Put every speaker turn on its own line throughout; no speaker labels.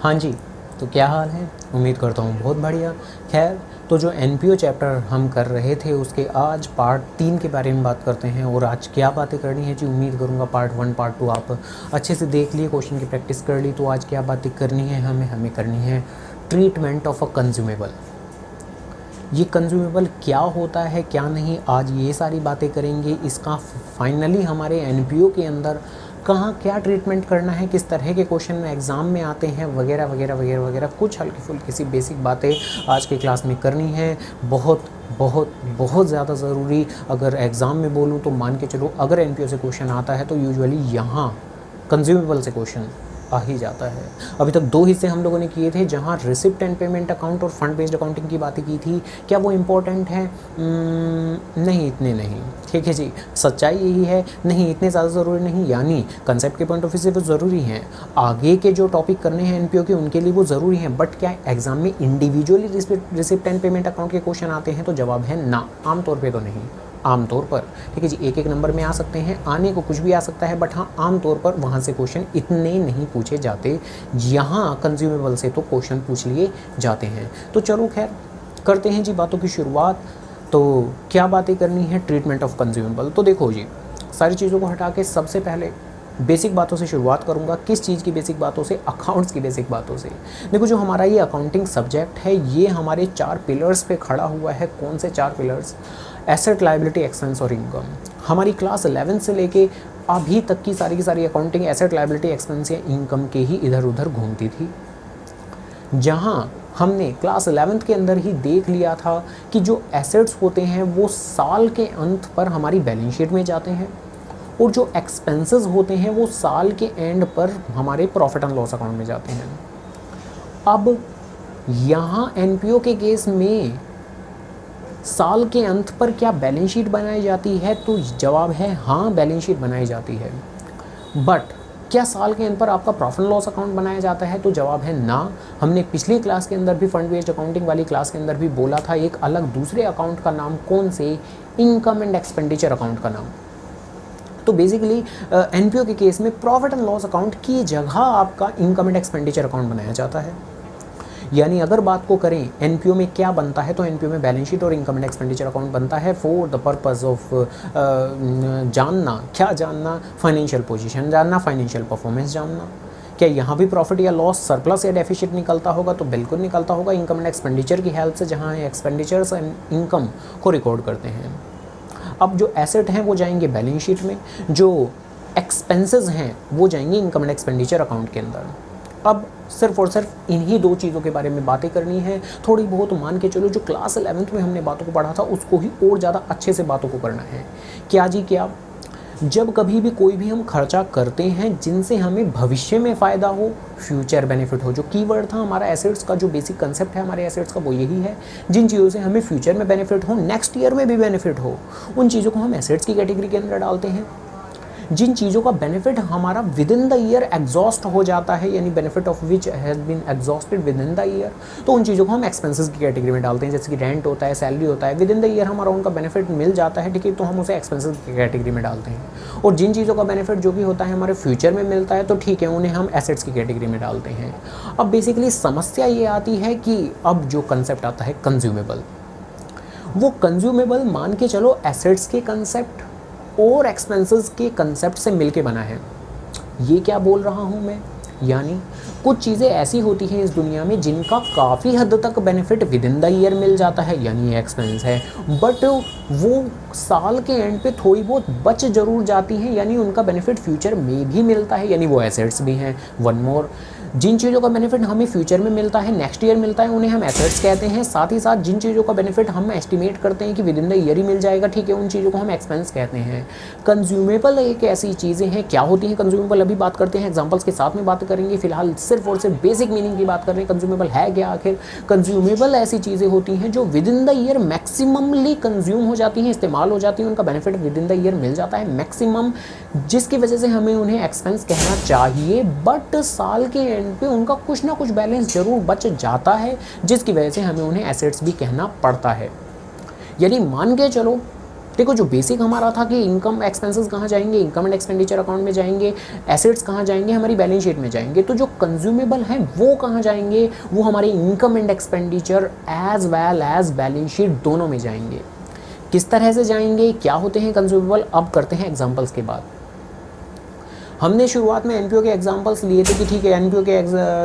हाँ जी, तो क्या हाल है? उम्मीद करता हूँ बहुत बढ़िया। खैर, तो जो एनपीओ चैप्टर हम कर रहे थे उसके आज पार्ट 3 के बारे में बात करते हैं। और आज क्या बातें करनी है जी, उम्मीद करूँगा पार्ट 1 पार्ट 2 आप अच्छे से देख लिए, क्वेश्चन की प्रैक्टिस कर ली। तो आज क्या बातें करनी है हमें करनी है ट्रीटमेंट ऑफ अ कंज्यूमेबल। ये कंज्यूमेबल क्या होता है क्या नहीं, आज ये सारी बातें करेंगे। इसका फाइनली हमारे एनपीओ के अंदर कहाँ क्या ट्रीटमेंट करना है, किस तरह के क्वेश्चन में एग्ज़ाम में आते हैं, वगैरह वगैरह वगैरह वगैरह, कुछ हल्की फुल्की सी बेसिक बातें आज की क्लास में करनी है। बहुत बहुत बहुत ज़्यादा ज़रूरी। अगर एग्ज़ाम में बोलूँ तो मान के चलो, अगर एनपीओ से क्वेश्चन आता है तो यूजुअली यहाँ कंज्यूमेबल से क्वेश्चन आ ही जाता है। अभी तक 2 हिस्से हम लोगों ने किए थे, जहाँ रिसिप्ट एंड पेमेंट अकाउंट और फंड बेस्ड अकाउंटिंग की बातें की थी। क्या वो इम्पोर्टेंट है? नहीं, इतने नहीं। ठीक है जी, सच्चाई यही है, नहीं इतने ज़्यादा ज़रूरी नहीं। यानी कंसेप्ट के पॉइंट ऑफ व्यू से वो ज़रूरी हैं, आगे के जो टॉपिक करने हैं एनपीओ के उनके लिए वो ज़रूरी हैं। बट क्या एग्जाम में individually receipt and payment account के क्वेश्चन आते हैं? तो जवाब है ना, आमतौर पर तो नहीं। आमतौर पर ठीक है जी, एक नंबर में आ सकते हैं, आने को कुछ भी आ सकता है, बट हाँ आमतौर पर वहाँ से क्वेश्चन इतने नहीं पूछे जाते। यहाँ कंज्यूमेबल से तो क्वेश्चन पूछ लिए जाते हैं। तो चलो खैर करते हैं जी बातों की शुरुआत। तो क्या बातें करनी है? Treatment of consumable. तो देखो जी, सारी चीज़ों को हटा के सबसे पहले बेसिक बातों से शुरुआत करूंगा। किस चीज़ की बेसिक बातों से? अकाउंट्स की बेसिक बातों से। देखो, जो हमारा ये अकाउंटिंग सब्जेक्ट है ये हमारे 4 पिलर्स पे खड़ा हुआ है। कौन से 4 पिलर्स? एसेट, लायबिलिटी, एक्सपेंस और इनकम। हमारी क्लास 11 से लेके अभी तक की सारी अकाउंटिंग एसेट, लायबिलिटी, एक्सपेंस या इनकम के ही इधर उधर घूमती थी। जहाँ हमने क्लास 11th के अंदर ही देख लिया था कि जो एसेट्स होते हैं वो साल के अंत पर हमारी बैलेंस शीट में जाते हैं, और जो एक्सपेंसेस होते हैं वो साल के एंड पर हमारे प्रॉफिट एंड लॉस अकाउंट में जाते हैं। अब यहाँ एनपीओ के केस में साल के अंत पर क्या बैलेंस शीट बनाई जाती है? तो जवाब है हाँ, बैलेंस शीट बनाई जाती है। बट क्या साल के अंत पर आपका प्रॉफिट एंड लॉस अकाउंट बनाया जाता है? तो जवाब है ना। हमने पिछली क्लास के अंदर भी, फंड बेस्ड अकाउंटिंग वाली क्लास के अंदर भी बोला था एक अलग दूसरे अकाउंट का नाम। कौन से? इनकम एंड एक्सपेंडिचर अकाउंट का नाम। तो बेसिकली एनपीओ के केस में प्रॉफिट एंड लॉस अकाउंट की जगह आपका इनकम एंड एक्सपेंडिचर अकाउंट बनाया जाता है। यानी अगर बात को करें एनपीओ में क्या बनता है, तो एनपीओ में बैलेंस शीट और इनकम एंड एक्सपेंडिचर अकाउंट बनता है फॉर द पर्पस ऑफ जानना। क्या जानना? फाइनेंशियल पोजीशन जानना, फाइनेंशियल परफॉर्मेंस जानना। क्या यहाँ भी प्रॉफिट या लॉस, सरप्लस या डेफिसिट निकलता होगा? तो बिल्कुल निकलता होगा, इनकम एंड एक्सपेंडिचर की हेल्प से, जहाँ एक्सपेंडिचर्स एंड इनकम को रिकॉर्ड करते हैं। अब जो एसेट हैं वो जाएंगे बैलेंस शीट में, जो एक्सपेंसेस हैं वो जाएंगे इनकम एंड एक्सपेंडिचर अकाउंट के अंदर। अब सिर्फ और सिर्फ इन्हीं 2 चीज़ों के बारे में बातें करनी है। थोड़ी बहुत मान के चलो, जो क्लास 11th में हमने बातों को पढ़ा था उसको ही और ज़्यादा अच्छे से बातों को करना है। क्या जी क्या? जब कभी भी कोई भी हम खर्चा करते हैं जिनसे हमें भविष्य में फ़ायदा हो, फ्यूचर बेनिफिट हो, जो कीवर्ड था हमारा एसेट्स का, जो बेसिक कंसेप्ट है हमारे एसेट्स का वो यही है। जिन चीज़ों से हमें फ्यूचर में बेनिफिट हो, नेक्स्ट ईयर में भी बेनिफिट हो, उन चीज़ों को हम एसेट्स की कैटेगरी के अंदर डालते हैं। जिन चीज़ों का बेनिफिट हमारा within the year exhaust हो जाता है, यानी benefit of which has been exhausted within the year, तो उन चीज़ों को हम एक्सपेंसेस की कैटेगरी में डालते हैं। जैसे कि रेंट होता है, सैलरी होता है, विद इन द ईयर हमारा उनका बेनिफिट मिल जाता है, ठीक है, तो हम उसे एक्सपेंसेस की कैटेगरी में डालते हैं। और जिन चीज़ों का बेनिफिट जो भी होता है हमारे फ्यूचर में मिलता है, तो ठीक है, उन्हें हम एसेट्स की कैटेगरी में डालते हैं। अब बेसिकली समस्या ये आती है कि अब जो कंसेप्ट आता है कंज्यूमेबल, वो कंज्यूमेबल मान के चलो एसेट्स के कंसेप्ट और एक्सपेंसेस के कंसेप्ट से मिलके बना है। ये क्या बोल रहा हूँ मैं? यानी कुछ चीज़ें ऐसी होती हैं इस दुनिया में जिनका काफ़ी हद तक benefit within the year मिल जाता है, यानी ये एक्सपेंस है, बट वो साल के एंड पे थोड़ी बहुत बच जरूर जाती हैं, यानी उनका बेनिफिट फ्यूचर में भी मिलता है, यानी वो एसेट्स भी हैं। वन मोर, जिन चीज़ों का बेनिफिट हमें फ्यूचर में मिलता है, नेक्स्ट ईयर मिलता है, उन्हें हम एसेट्स कहते हैं। साथ ही साथ जिन चीज़ों का बेनिफिट हम एस्टिमेट करते हैं कि विद इन द ईयर ही मिल जाएगा, ठीक है, उन चीज़ों को हम एक्सपेंस कहते हैं। कंज्यूमेबल एक ऐसी चीज़ें हैं। क्या होती हैं कंज्यूमेबल? अभी बात करते हैं, एग्जाम्पल्स के साथ में बात करेंगे। फिलहाल सिर्फ और सिर्फ बेसिक मीनिंग की बात कर रहे हैं। कंज्यूमेबल है क्या आखिर? कंज्यूमेबल ऐसी चीज़ें होती हैं जो within the year maximally consume हो जाती हैं, इस्तेमाल हो जाती हैं, उनका benefit within the year मिल जाता है मैक्सिमम, जिसकी वजह से हमें उन्हें एक्सपेंस कहना चाहिए, बट साल के एंड पे उनका कुछ ना कुछ बैलेंस जरूर बच जाता है, जिसकी वजह से हमें उन्हें एसेट्स भी कहना पड़ता है। यानी मान के चलो देखो जो बेसिक हमारा था कि इनकम एक्सपेंसेस कहाँ जाएंगे, इनकम एंड एक्सपेंडिचर अकाउंट में जाएंगे, एसेट्स कहाँ जाएंगे, हमारी बैलेंस शीट में जाएंगे। तो जो कंज्यूमेबल हैं वो कहाँ जाएंगे, वो हमारे income and expenditure as well as balance sheet दोनों में जाएंगे। किस तरह से जाएंगे, क्या होते हैं कंज्यूमेबल, अब करते हैं एग्जाम्पल्स के बाद। हमने शुरुआत में एनपीओ के एग्जांपल्स लिए थे कि ठीक है एनपीओ के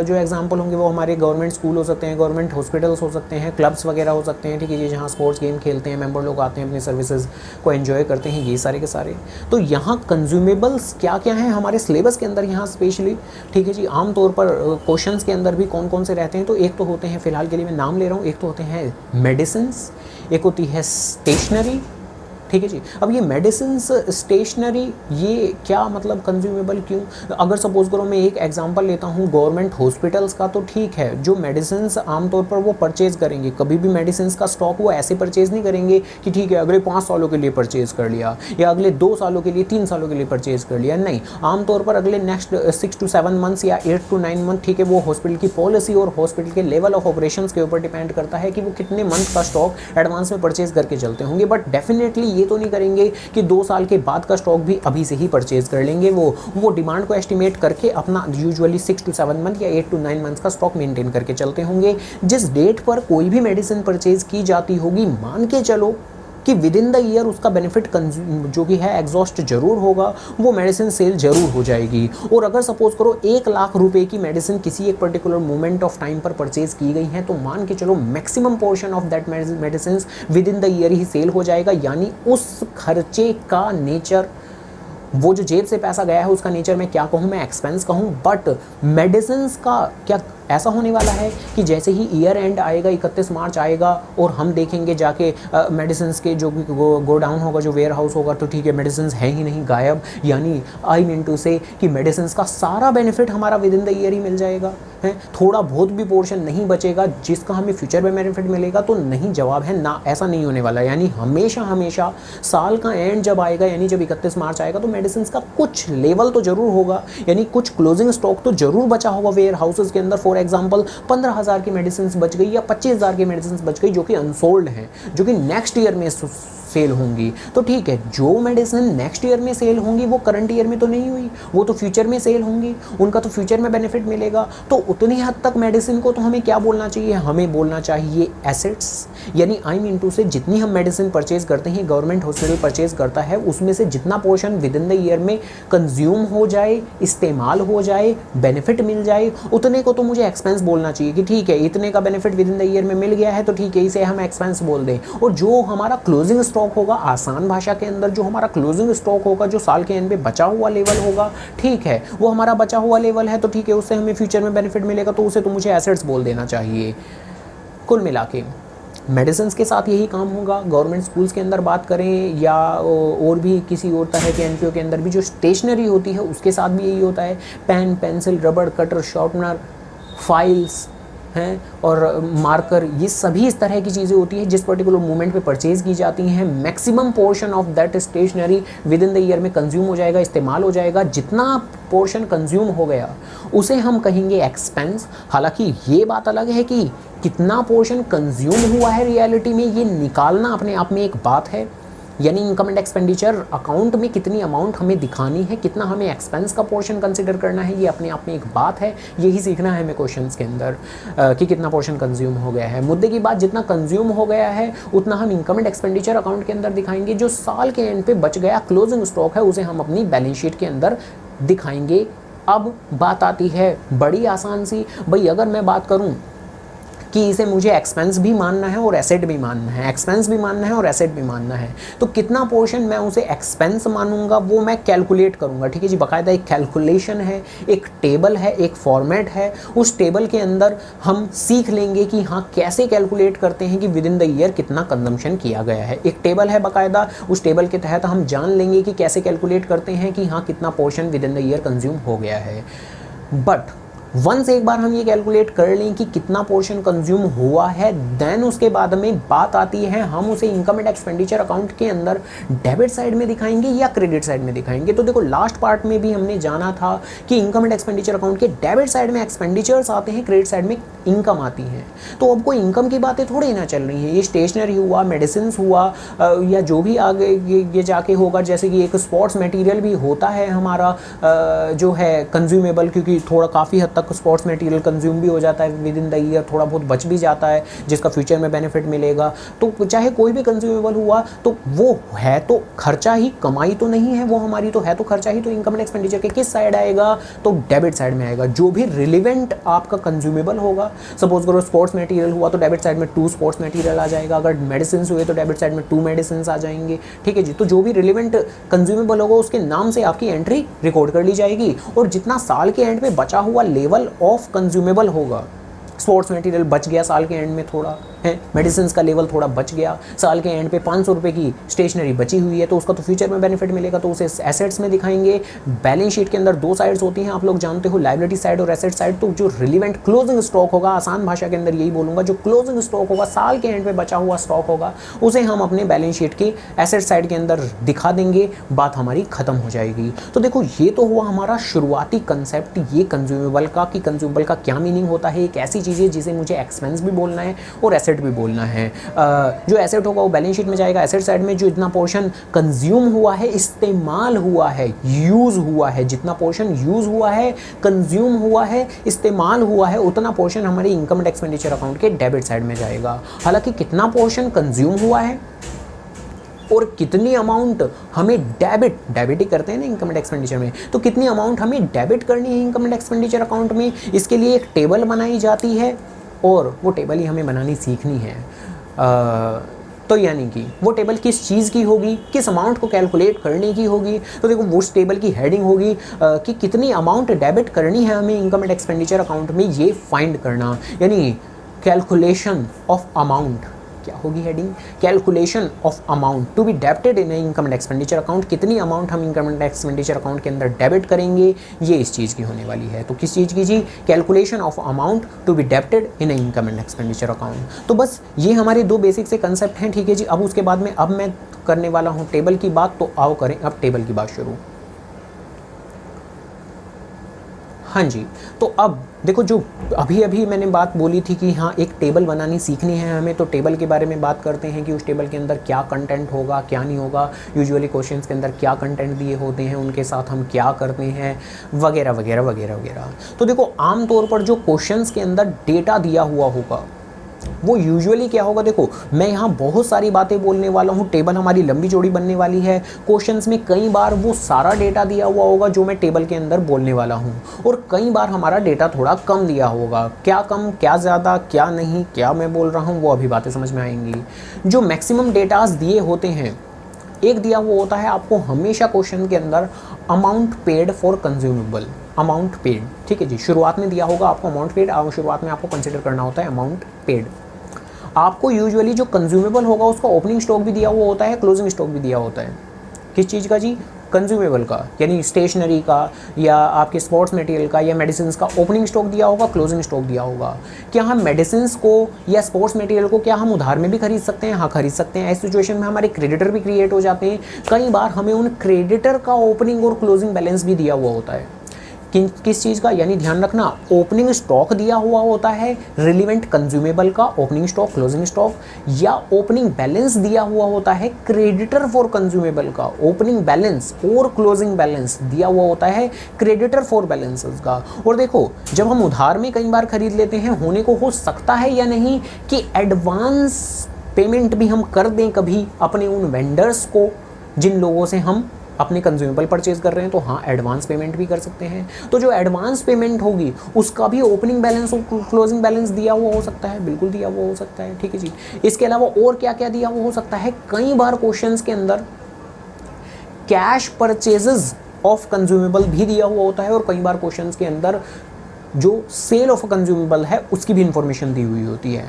जो एग्जांपल होंगे वो हमारे गवर्नमेंट स्कूल हो सकते हैं, गवर्नमेंट हॉस्पिटल्स हो सकते हैं, क्लब्स वगैरह हो सकते हैं, ठीक है, जहाँ स्पोर्ट्स गेम खेलते हैं, मेंबर लोग आते हैं अपनी सर्विसेज को एंजॉय करते हैं, ये सारे के सारे। तो यहाँ कंज्यूमेबल्स क्या क्या हैं हमारे सिलेबस के अंदर यहाँ स्पेशली, ठीक है जी, आमतौर पर क्वेश्चंस के अंदर भी कौन कौन से रहते हैं। तो एक तो होते हैं, फिलहाल के लिए मैं नाम ले रहा हूँ, एक तो होते हैं मेडिसिन्स, एक होती है स्टेशनरी, ठीक है जी। अब ये मेडिसिन्स, स्टेशनरी, ये क्या मतलब कंज्यूमेबल क्यों? अगर सपोज करो मैं एक एग्जांपल लेता हूँ गवर्नमेंट हॉस्पिटल्स का, तो ठीक है जो मेडिसिन्स आमतौर पर वो परचेज़ करेंगे, कभी भी मेडिसिन्स का स्टॉक वो ऐसे परचेज़ नहीं करेंगे कि ठीक है अगले 5 सालों के लिए परचेज़ कर लिया या अगले 2 सालों के लिए, 3 सालों के लिए परचेज़ कर लिया, नहीं। आमतौर पर अगले नेक्स्ट 6 to 7 मंथ्स या 8 to 9 मंथ, ठीक है, वो हॉस्पिटल की पॉलिसी और हॉस्पिटल के लेवल ऑफ ऑपरेशन के ऊपर डिपेंड करता है कि वो कितने मंथ का स्टॉक एडवांस में परचेज़ करके चलते होंगे। बट डेफिनेटली ये तो नहीं करेंगे कि 2 साल के बाद का स्टॉक भी अभी से ही परचेज कर लेंगे। वो डिमांड को एस्टिमेट करके अपना यूजुअली 6 to 7 मंथ या 8 to 9 मंथ्स का स्टॉक मेंटेन करके चलते होंगे। जिस डेट पर कोई भी मेडिसिन परचेज की जाती होगी, मान के चलो कि विद इन द ईयर उसका बेनिफिट जो भी है एग्जॉस्ट जरूर होगा, वो मेडिसिन सेल जरूर हो जाएगी। और अगर सपोज करो 1 लाख रुपए की मेडिसिन किसी एक पर्टिकुलर मोमेंट ऑफ टाइम पर परचेज की गई है, तो मान के चलो maximum portion of that medicine within the year ही सेल हो जाएगा। यानी उस खर्चे का नेचर, वो जो जेब से पैसा गया है उसका नेचर मैं क्या कहूँ, मैं एक्सपेंस कहूँ। बट मेडिसिन का क्या ऐसा होने वाला है कि जैसे ही ईयर एंड आएगा, 31 मार्च आएगा और हम देखेंगे जाके मेडिसिन के जो गो डाउन होगा, जो वेयर हाउस होगा, तो ठीक है मेडिसिन है ही नहीं, गायब। यानी आई मीन टू से कि मेडिसिन का सारा बेनिफिट हमारा विद इन द ईयर ही मिल जाएगा, है थोड़ा बहुत भी पोर्शन नहीं बचेगा जिसका हमें फ्यूचर में बेनिफिट मिलेगा। तो नहीं, जवाब है ना, ऐसा नहीं होने वाला। यानी हमेशा हमेशा साल का एंड जब आएगा, यानी जब 31 मार्च आएगा, तो मेडिसिन का कुछ लेवल तो जरूर होगा, यानी कुछ क्लोजिंग स्टॉक तो जरूर बचा होगा वेयर हाउसेज के अंदर। फॉर एग्जांपल 15,000 की मेडिसिन बच गई या 25,000 की मेडिसिन बच गई जो कि अनसोल्ड हैं, जो कि नेक्स्ट ईयर में सेल होंगी। तो ठीक है, जो मेडिसिन नेक्स्ट ईयर में सेल होंगी वो करंट ईयर में तो नहीं हुई, वो तो फ्यूचर में सेल होंगी, उनका तो फ्यूचर में बेनिफिट मिलेगा। तो उतनी हद तक मेडिसिन को तो हमें क्या बोलना चाहिए, हमें बोलना चाहिए एसेट्स। यानी आई मीन टू से जितनी हम मेडिसिन परचेज करते हैं, गवर्नमेंट हॉस्पिटल परचेज करता है, उसमें से जितना portion with in the year में कंज्यूम हो जाए, इस्तेमाल हो जाए, बेनिफिट मिल जाए, उतने को तो मुझे एक्सपेंस बोलना चाहिए कि ठीक है इतने का benefit within the year में मिल गया है, तो ठीक है इसे हम एक्सपेंस बोल दें। और जो हमारा क्लोजिंग स्टॉक होगा, आसान भाषा के अंदर जो हमारा क्लोजिंग स्टॉक होगा, जो साल के एंड पे बचा हुआ लेवल होगा, ठीक है वो हमारा बचा हुआ लेवल है, तो ठीक है उससे हमें फ्यूचर में बेनिफिट मिलेगा, तो उसे तो मुझे एसेट्स बोल देना चाहिए। कुल मिला के मेडिसिन के साथ यही काम होगा। गवर्नमेंट स्कूल्स के अंदर बात करें या और भी किसी और तरह के एनपीओ के अंदर भी जो स्टेशनरी होती है उसके साथ भी यही होता है। पेन, पेंसिल, रबड़, कटर, शार्पनर, फाइल्स हैं और मार्कर, ये सभी इस तरह की चीज़ें होती हैं जिस पर्टिकुलर मोमेंट पे परचेज़ की जाती हैं। Maximum portion of that stationery within the year में कंज्यूम हो जाएगा, इस्तेमाल हो जाएगा। जितना पोर्शन कंज्यूम हो गया उसे हम कहेंगे एक्सपेंस। हालांकि ये बात अलग है कि कितना पोर्शन कंज्यूम हुआ है रियलिटी में, ये निकालना अपने आप में एक बात है। यानी इनकम एंड एक्सपेंडिचर अकाउंट में कितनी अमाउंट हमें दिखानी है, कितना हमें एक्सपेंस का पोर्शन कंसिडर करना है, ये अपने आप में एक बात है। यही सीखना है हमें क्वेश्चंस के अंदर कि कितना पोर्शन कंज्यूम हो गया है। मुद्दे की बात, जितना कंज्यूम हो गया है उतना हम इनकम एंड एक्सपेंडिचर अकाउंट के अंदर दिखाएंगे। जो साल के एंड पे बच गया क्लोजिंग स्टॉक है उसे हम अपनी बैलेंस शीट के अंदर दिखाएंगे। अब बात आती है बड़ी आसान सी, भाई अगर मैं बात करूँ कि इसे मुझे एक्सपेंस भी मानना है और एसेट भी मानना है, एक्सपेंस भी मानना है और एसेट भी मानना है, तो कितना पोर्शन मैं उसे एक्सपेंस मानूंगा वो मैं कैलकुलेट करूंगा। ठीक है जी, बाकायदा एक कैलकुलेशन है, एक टेबल है, एक फॉर्मेट है। उस टेबल के अंदर हम सीख लेंगे कि हाँ कैसे कैलकुलेट करते हैं कि विद इन द ईयर कितना कंजम्पशन किया गया है। एक टेबल है बाकायदा, उस टेबल के तहत हम जान लेंगे कि कैसे कैलकुलेट करते हैं कि हाँ कितना portion with in the year consume हो गया है। बट वंस एक बार हम ये कैलकुलेट कर लें कि कितना पोर्शन कंज्यूम हुआ है, देन उसके बाद में बात आती है हम उसे इनकम एंड एक्सपेंडिचर अकाउंट के अंदर डेबिट साइड में दिखाएंगे या क्रेडिट साइड में दिखाएंगे। तो देखो लास्ट पार्ट में भी हमने जाना था कि इनकम एंड एक्सपेंडिचर अकाउंट के डेबिट साइड में एक्सपेंडिचर्स आते हैं, क्रेडिट साइड में इनकम आती है। तो अब कोई इनकम की बातें थोड़ी ना चल रही हैं, ये स्टेशनरी हुआ, मेडिसिन हुआ या जो भी आगे ये जाके होगा, जैसे कि एक स्पोर्ट्स मटेरियल भी होता है हमारा जो है कंज्यूमेबल, क्योंकि थोड़ा काफ़ी हद तक स्पोर्ट्स मटेरियल कंज्यूम भी हो जाता है विद इन द ईयर, थोड़ा बहुत बच भी जाता है जिसका फ्यूचर में बेनिफिट मिलेगा। तो चाहे कोई भी कंज्यूमेबल हुआ तो वो है तो खर्चा ही, कमाई तो नहीं है वो हमारी, तो है तो खर्चा ही। तो इनकम एंड एक्सपेंडिचर के किस साइड आएगा, तो डेबिट साइड में आएगा। जो भी रिलेवेंट आपका कंज्यूमेबल होगा, सपोज करो स्पोर्ट्स मटेरियल हुआ तो डेबिट साइड में 2 स्पोर्ट्स मटेरियल आ जाएगा, अगर मेडिसिन हुए तो डेबिट साइड में 2 मेडिसिन आ जाएंगे। ठीक है जी। तो जो भी रिलेवेंट कंज्यूमेबल होगा उसके नाम से आपकी एंट्री रिकॉर्ड कर ली जाएगी, और जितना साल के एंड पे बचा हुआ लेवल ऑफ कंज्यूमेबल होगा, स्पोर्ट्स मटेरियल बच गया साल के एंड में थोड़ा है, मेडिसिन का लेवल थोड़ा बच गया, साल के एंड पे 500 रुपये की स्टेशनरी बची हुई है, तो उसका तो फ्यूचर में बेनिफिट मिलेगा, तो उसे एसेट्स में दिखाएंगे। बैलेंस शीट के अंदर 2 साइड्स होती हैं, आप लोग जानते हो, लायबिलिटी साइड और एसेट साइड। तो जो रिलेवेंट क्लोजिंग स्टॉक होगा, आसान भाषा के अंदर यही बोलूँगा, जो क्लोजिंग स्टॉक होगा, साल के एंड पे बचा हुआ स्टॉक होगा, उसे हम अपने बैलेंस शीट के एसेट साइड के अंदर दिखा देंगे, बात हमारी खत्म हो जाएगी। तो देखो ये तो हुआ हमारा शुरुआती कंसेप्ट ये कंज्यूमेबल का, कि कंज्यूमेबल का क्या मीनिंग होता है। एक ऐसी चीज़ है जिसे मुझे एक्सपेंस भी बोलना है और एसेट भी बोलना है। जो एसेट होगा वो बैलेंस शीट में जाएगा, एसेट साइड में जो इतना पोर्शन कंज्यूम हुआ है, इस्तेमाल हुआ है, यूज हुआ है, जितना पोर्शन यूज हुआ है, कंज्यूम हुआ है, इस्तेमाल हुआ है, उतना पोर्शन हमारे इनकम एंड एक्सपेंडिचर अकाउंट के डेबिट साइड में जाएगा। हालांकि कितना पोर्शन कंज्यूम हुआ है और कितनी अमाउंट हमें डेबिट ही करते हैं ना इनकम एंड एक्सपेंडिचर में, तो कितनी अमाउंट हमें डेबिट करनी है इनकम एंड एक्सपेंडिचर अकाउंट में, इसके लिए एक टेबल बनाई जाती है, और वो टेबल ही हमें बनानी सीखनी है। तो यानी कि वो टेबल किस चीज़ की होगी, किस अमाउंट को कैलकुलेट करने की होगी। तो देखो उस टेबल की हेडिंग होगी कि कितनी अमाउंट डेबिट करनी है हमें इनकम एंड एक्सपेंडिचर अकाउंट में, ये फाइंड करना, यानी कैलकुलेशन ऑफ अमाउंट। क्या होगी heading, calculation of amount to be debited in income and expenditure account, कितनी अमाउंट हम इनकम एंड एक्सपेंडिचर अकाउंट के अंदर डेबिट करेंगे, ये इस चीज़ की होने वाली है। तो किस चीज़ की जी, calculation of amount to be debited in income and expenditure account. तो बस ये हमारे 2 बेसिक से कंसेप्ट हैं। ठीक है जी। अब उसके बाद में अब मैं करने वाला हूँ टेबल की बात, तो आओ करें अब टेबल की बात शुरू। हाँ जी। तो अब देखो जो अभी मैंने बात बोली थी कि हाँ एक टेबल बनानी सीखनी है हमें, तो टेबल के बारे में बात करते हैं कि उस टेबल के अंदर क्या कंटेंट होगा, क्या नहीं होगा, यूजुअली क्वेश्चंस के अंदर क्या कंटेंट दिए होते हैं, उनके साथ हम क्या करते हैं, वगैरह वगैरह वगैरह वगैरह। तो देखो आमतौर पर जो क्वेश्चंस के अंदर डेटा दिया हुआ होगा वो यूजुअली क्या होगा, देखो मैं यहाँ बहुत सारी बातें बोलने वाला हूँ, टेबल हमारी लंबी चौड़ी बनने वाली है। क्वेश्चंस में कई बार वो सारा डेटा दिया हुआ होगा जो मैं टेबल के अंदर बोलने वाला हूँ, और कई बार हमारा डेटा थोड़ा कम दिया होगा। क्या कम, क्या ज़्यादा, क्या नहीं, क्या मैं बोल रहा हूँ, वो अभी बातें समझ में आएंगी। जो मैक्सिमम डेटाज दिए होते हैं, एक दिया हुआ होता है आपको हमेशा क्वेश्चन के अंदर amount paid for consumable, amount paid. ठीक है जी। शुरुआत में दिया होगा आपको अमाउंट पेड, शुरुआत में आपको कंसिडर करना होता है अमाउंट पेड। आपको यूजुअली जो कंज्यूमेबल होगा उसका ओपनिंग स्टॉक भी दिया हुआ होता है, क्लोजिंग स्टॉक भी दिया होता है। किस चीज़ का जी, कंज्यूमेबल का, यानी स्टेशनरी का या आपके स्पोर्ट्स मटेरियल का या मेडिसिन का ओपनिंग स्टॉक दिया होगा, क्लोजिंग स्टॉक दिया होगा। क्या हम मेडिसिन को या स्पोर्ट्स मटेरियल को क्या हम उधार में भी खरीद सकते हैं? हाँ खरीद सकते हैं। ऐसी सिचुएशन में हमारे क्रेडिटर भी क्रिएट हो जाते हैं। कई बार हमें उन क्रेडिटर का ओपनिंग और क्लोजिंग बैलेंस भी दिया हुआ होता है। किस चीज़ का, यानी ध्यान रखना ओपनिंग स्टॉक दिया हुआ होता है रिलेवेंट कंज्यूमेबल का, ओपनिंग स्टॉक, क्लोजिंग स्टॉक, या ओपनिंग बैलेंस दिया हुआ होता है क्रेडिटर फॉर कंज्यूमेबल का, ओपनिंग बैलेंस और क्लोजिंग बैलेंस दिया हुआ होता है क्रेडिटर फॉर बैलेंसेस का। और देखो जब हम उधार में कई बार खरीद लेते हैं, होने को हो सकता है या नहीं कि एडवांस पेमेंट भी हम कर दें कभी अपने उन वेंडर्स को जिन लोगों से हम अपने कंज्यूमेबल परचेज कर रहे हैं, तो हाँ एडवांस पेमेंट भी कर सकते हैं। तो जो एडवांस पेमेंट होगी उसका भी ओपनिंग बैलेंस और क्लोजिंग बैलेंस दिया हुआ हो सकता है, बिल्कुल दिया हुआ हो सकता है। ठीक है जी। इसके अलावा और क्या क्या दिया हुआ हो सकता है, कई बार क्वेश्चंस के अंदर कैश परचेजेस ऑफ कंज्यूमेबल भी दिया हुआ होता है, और कई बार क्वेश्चंस के अंदर जो सेल ऑफ कंज्यूमेबल है उसकी भी इंफॉर्मेशन दी हुई होती है।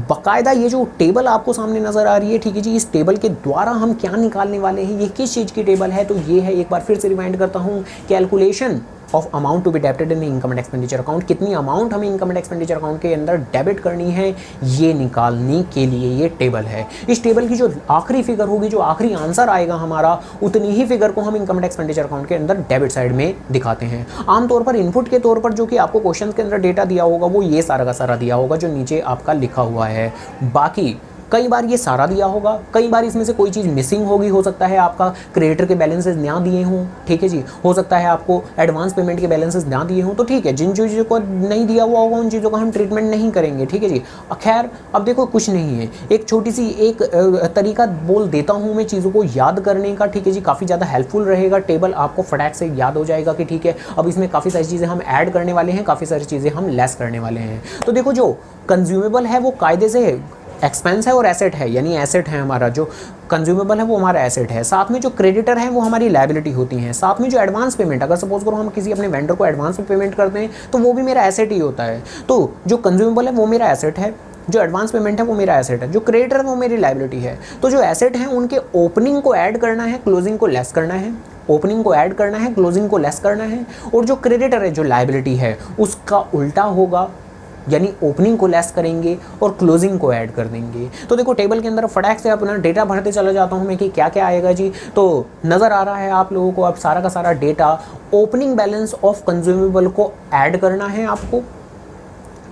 बाकायदा ये जो टेबल आपको सामने नज़र आ रही है, ठीक है जी, इस टेबल के द्वारा हम क्या निकालने वाले हैं, ये किस चीज़ की टेबल है, तो ये है, एक बार फिर से रिमाइंड करता हूँ, calculation of amount to be debited in income and expenditure account, कितनी अमाउंट हमें इनकम एंड एक्सपेंडिचर अकाउंट के अंदर डेबिट करनी है, ये निकालने के लिए ये टेबल है। इस टेबल की जो आखिरी फिगर होगी, जो आखिरी आंसर आएगा हमारा, उतनी ही फिगर को हम इनकम एंड एक्सपेंडिचर अकाउंट के अंदर डेबिट साइड में दिखाते हैं। आमतौर पर इनपुट के तौर पर जो कि आपको क्वेश्चन के अंदर डेटा दिया होगा वो ये सारा का सारा दिया होगा जो नीचे आपका लिखा हुआ है। बाकी कई बार ये सारा दिया होगा, कई बार इसमें से कोई चीज़ मिसिंग होगी, हो सकता है आपका क्रेडिटर के बैलेंसेस ना दिए हों, ठीक है जी, हो सकता है आपको एडवांस पेमेंट के बैलेंसेस ना दिए हों, तो ठीक है, जिन चीज़ों को नहीं दिया हुआ होगा उन चीज़ों का हम ट्रीटमेंट नहीं करेंगे, ठीक है जी। खैर अब देखो कुछ नहीं है, एक छोटी सी एक तरीका बोल देता हूँ मैं चीज़ों को याद करने का, ठीक है जी, काफ़ी ज़्यादा हेल्पफुल रहेगा। टेबल आपको फटाक से याद हो जाएगा कि ठीक है अब इसमें काफ़ी सारी चीज़ें हम ऐड करने वाले हैं, काफ़ी सारी चीज़ें हम लेस करने वाले हैं। तो देखो जो कंज्यूमेबल है वो कायदे से एक्सपेंस है और एसेट है, यानी एसेट है हमारा, जो कंज्यूमेबल है वो हमारा एसेट है। साथ में जो क्रेडिटर है वो हमारी लायबिलिटी होती हैं। साथ में जो एडवांस पेमेंट, अगर सपोज करो हम किसी अपने वेंडर को एडवांस में पेमेंट करते हैं तो वो भी मेरा एसेट ही होता है। तो जो कंज्यूमेबल है वो मेरा एसेट है, जो एडवांस पेमेंट है वो मेरा एसेट है, जो क्रेडिटर है वो मेरी लायबिलिटी है। तो जो एसेट है उनके ओपनिंग को ऐड करना है, क्लोजिंग को लेस करना है, ओपनिंग को ऐड करना है, क्लोजिंग को लेस करना है। और जो क्रेडिटर है, जो लायबिलिटी है, उसका उल्टा होगा, यानी ओपनिंग को लेस करेंगे और क्लोजिंग को ऐड कर देंगे। तो देखो टेबल के अंदर फटाक से अपना डेटा भरते चला जाता हूँ मैं कि क्या क्या आएगा जी। तो नज़र आ रहा है आप लोगों को अब सारा का सारा data. Opening balance of consumable को ऐड करना है आपको,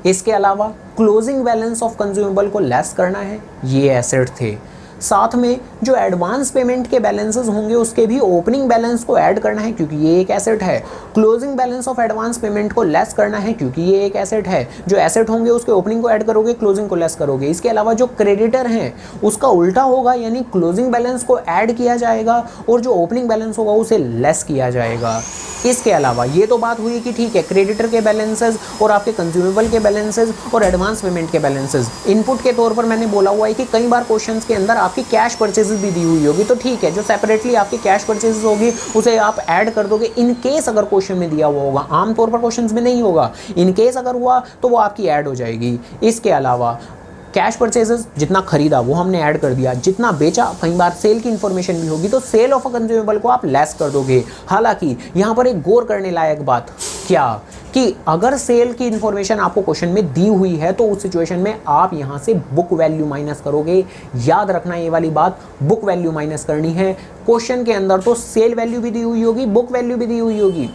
इसके अलावा क्लोजिंग बैलेंस ऑफ कंज्यूमेबल को लेस करना है, ये एसेट थे। साथ में जो एडवांस पेमेंट के बैलेंसेस होंगे उसके भी ओपनिंग बैलेंस को ऐड करना है क्योंकि ये एक एसेट है। Closing balance of advance payment को लेस करना है क्योंकि ये एक एसेट है। जो एसेट होंगे उसके ओपनिंग को ऐड करोगे, क्लोजिंग को लेस करोगे। इसके अलावा जो क्रेडिटर हैं उसका उल्टा होगा, यानी क्लोजिंग बैलेंस को ऐड किया जाएगा और जो ओपनिंग बैलेंस होगा उसे लेस किया जाएगा। इसके अलावा ये तो बात हुई कि ठीक है क्रेडिटर के बैलेंसेस और आपके कंज्यूमेबल के बैलेंसेस और एडवांस पेमेंट के बैलेंसेस। इनपुट के तौर पर मैंने बोला हुआ है कि कई बार क्वेश्चंस के अंदर आपकी कैश परचेजेस भी दी हुई होगी, तो ठीक है जो सेपरेटली आपकी कैश परचेजेस होगी उसे आप ऐड कर दोगे इन केस अगर क्वेश्चन में दिया हुआ होगा। आमतौर पर क्वेश्चंस में नहीं होगा, इन केस अगर हुआ तो वो आपकी ऐड हो जाएगी। इसके अलावा कैश परचेजेस जितना खरीदा वो हमने ऐड कर दिया, जितना बेचा, कई बार सेल की इन्फॉर्मेशन भी होगी तो सेल ऑफ अ कंज्यूमेबल को आप लेस कर दोगे। हालांकि यहाँ पर एक गौर करने लायक बात क्या कि अगर सेल की इन्फॉर्मेशन आपको क्वेश्चन में दी हुई है तो उस सिचुएशन में आप यहाँ से बुक वैल्यू माइनस करोगे। याद रखना ये वाली बात, बुक वैल्यू माइनस करनी है। क्वेश्चन के अंदर तो सेल वैल्यू भी दी हुई होगी, बुक वैल्यू भी दी हुई होगी,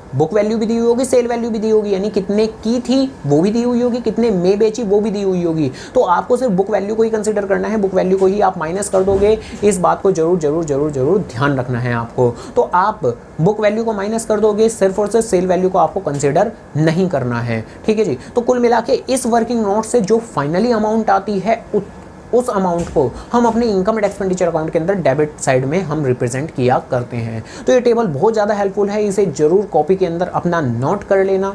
बुक वैल्यू भी दी हुई होगी, सेल वैल्यू भी दी होगी, यानी कितने की थी वो भी दी हुई होगी, कितने में बेची वो भी दी हुई होगी। तो आपको सिर्फ बुक वैल्यू को ही कंसीडर करना है, बुक वैल्यू को ही आप माइनस कर दोगे। इस बात को जरूर जरूर जरूर जरूर ध्यान रखना है आपको। तो आप बुक वैल्यू को माइनस कर दोगे, सिर्फ और सिर्फ सेल वैल्यू को आपको कंसीडर नहीं करना है, ठीक है जी। तो कुल मिला के इस वर्किंग नोट से जो फाइनली अमाउंट आती है उस अमाउंट को हम अपने इनकम एंड एक्सपेंडिचर अकाउंट के अंदर डेबिट साइड में हम रिप्रेजेंट किया करते हैं। तो ये टेबल बहुत ज़्यादा हेल्पफुल है, इसे ज़रूर कॉपी के अंदर अपना नोट कर लेना,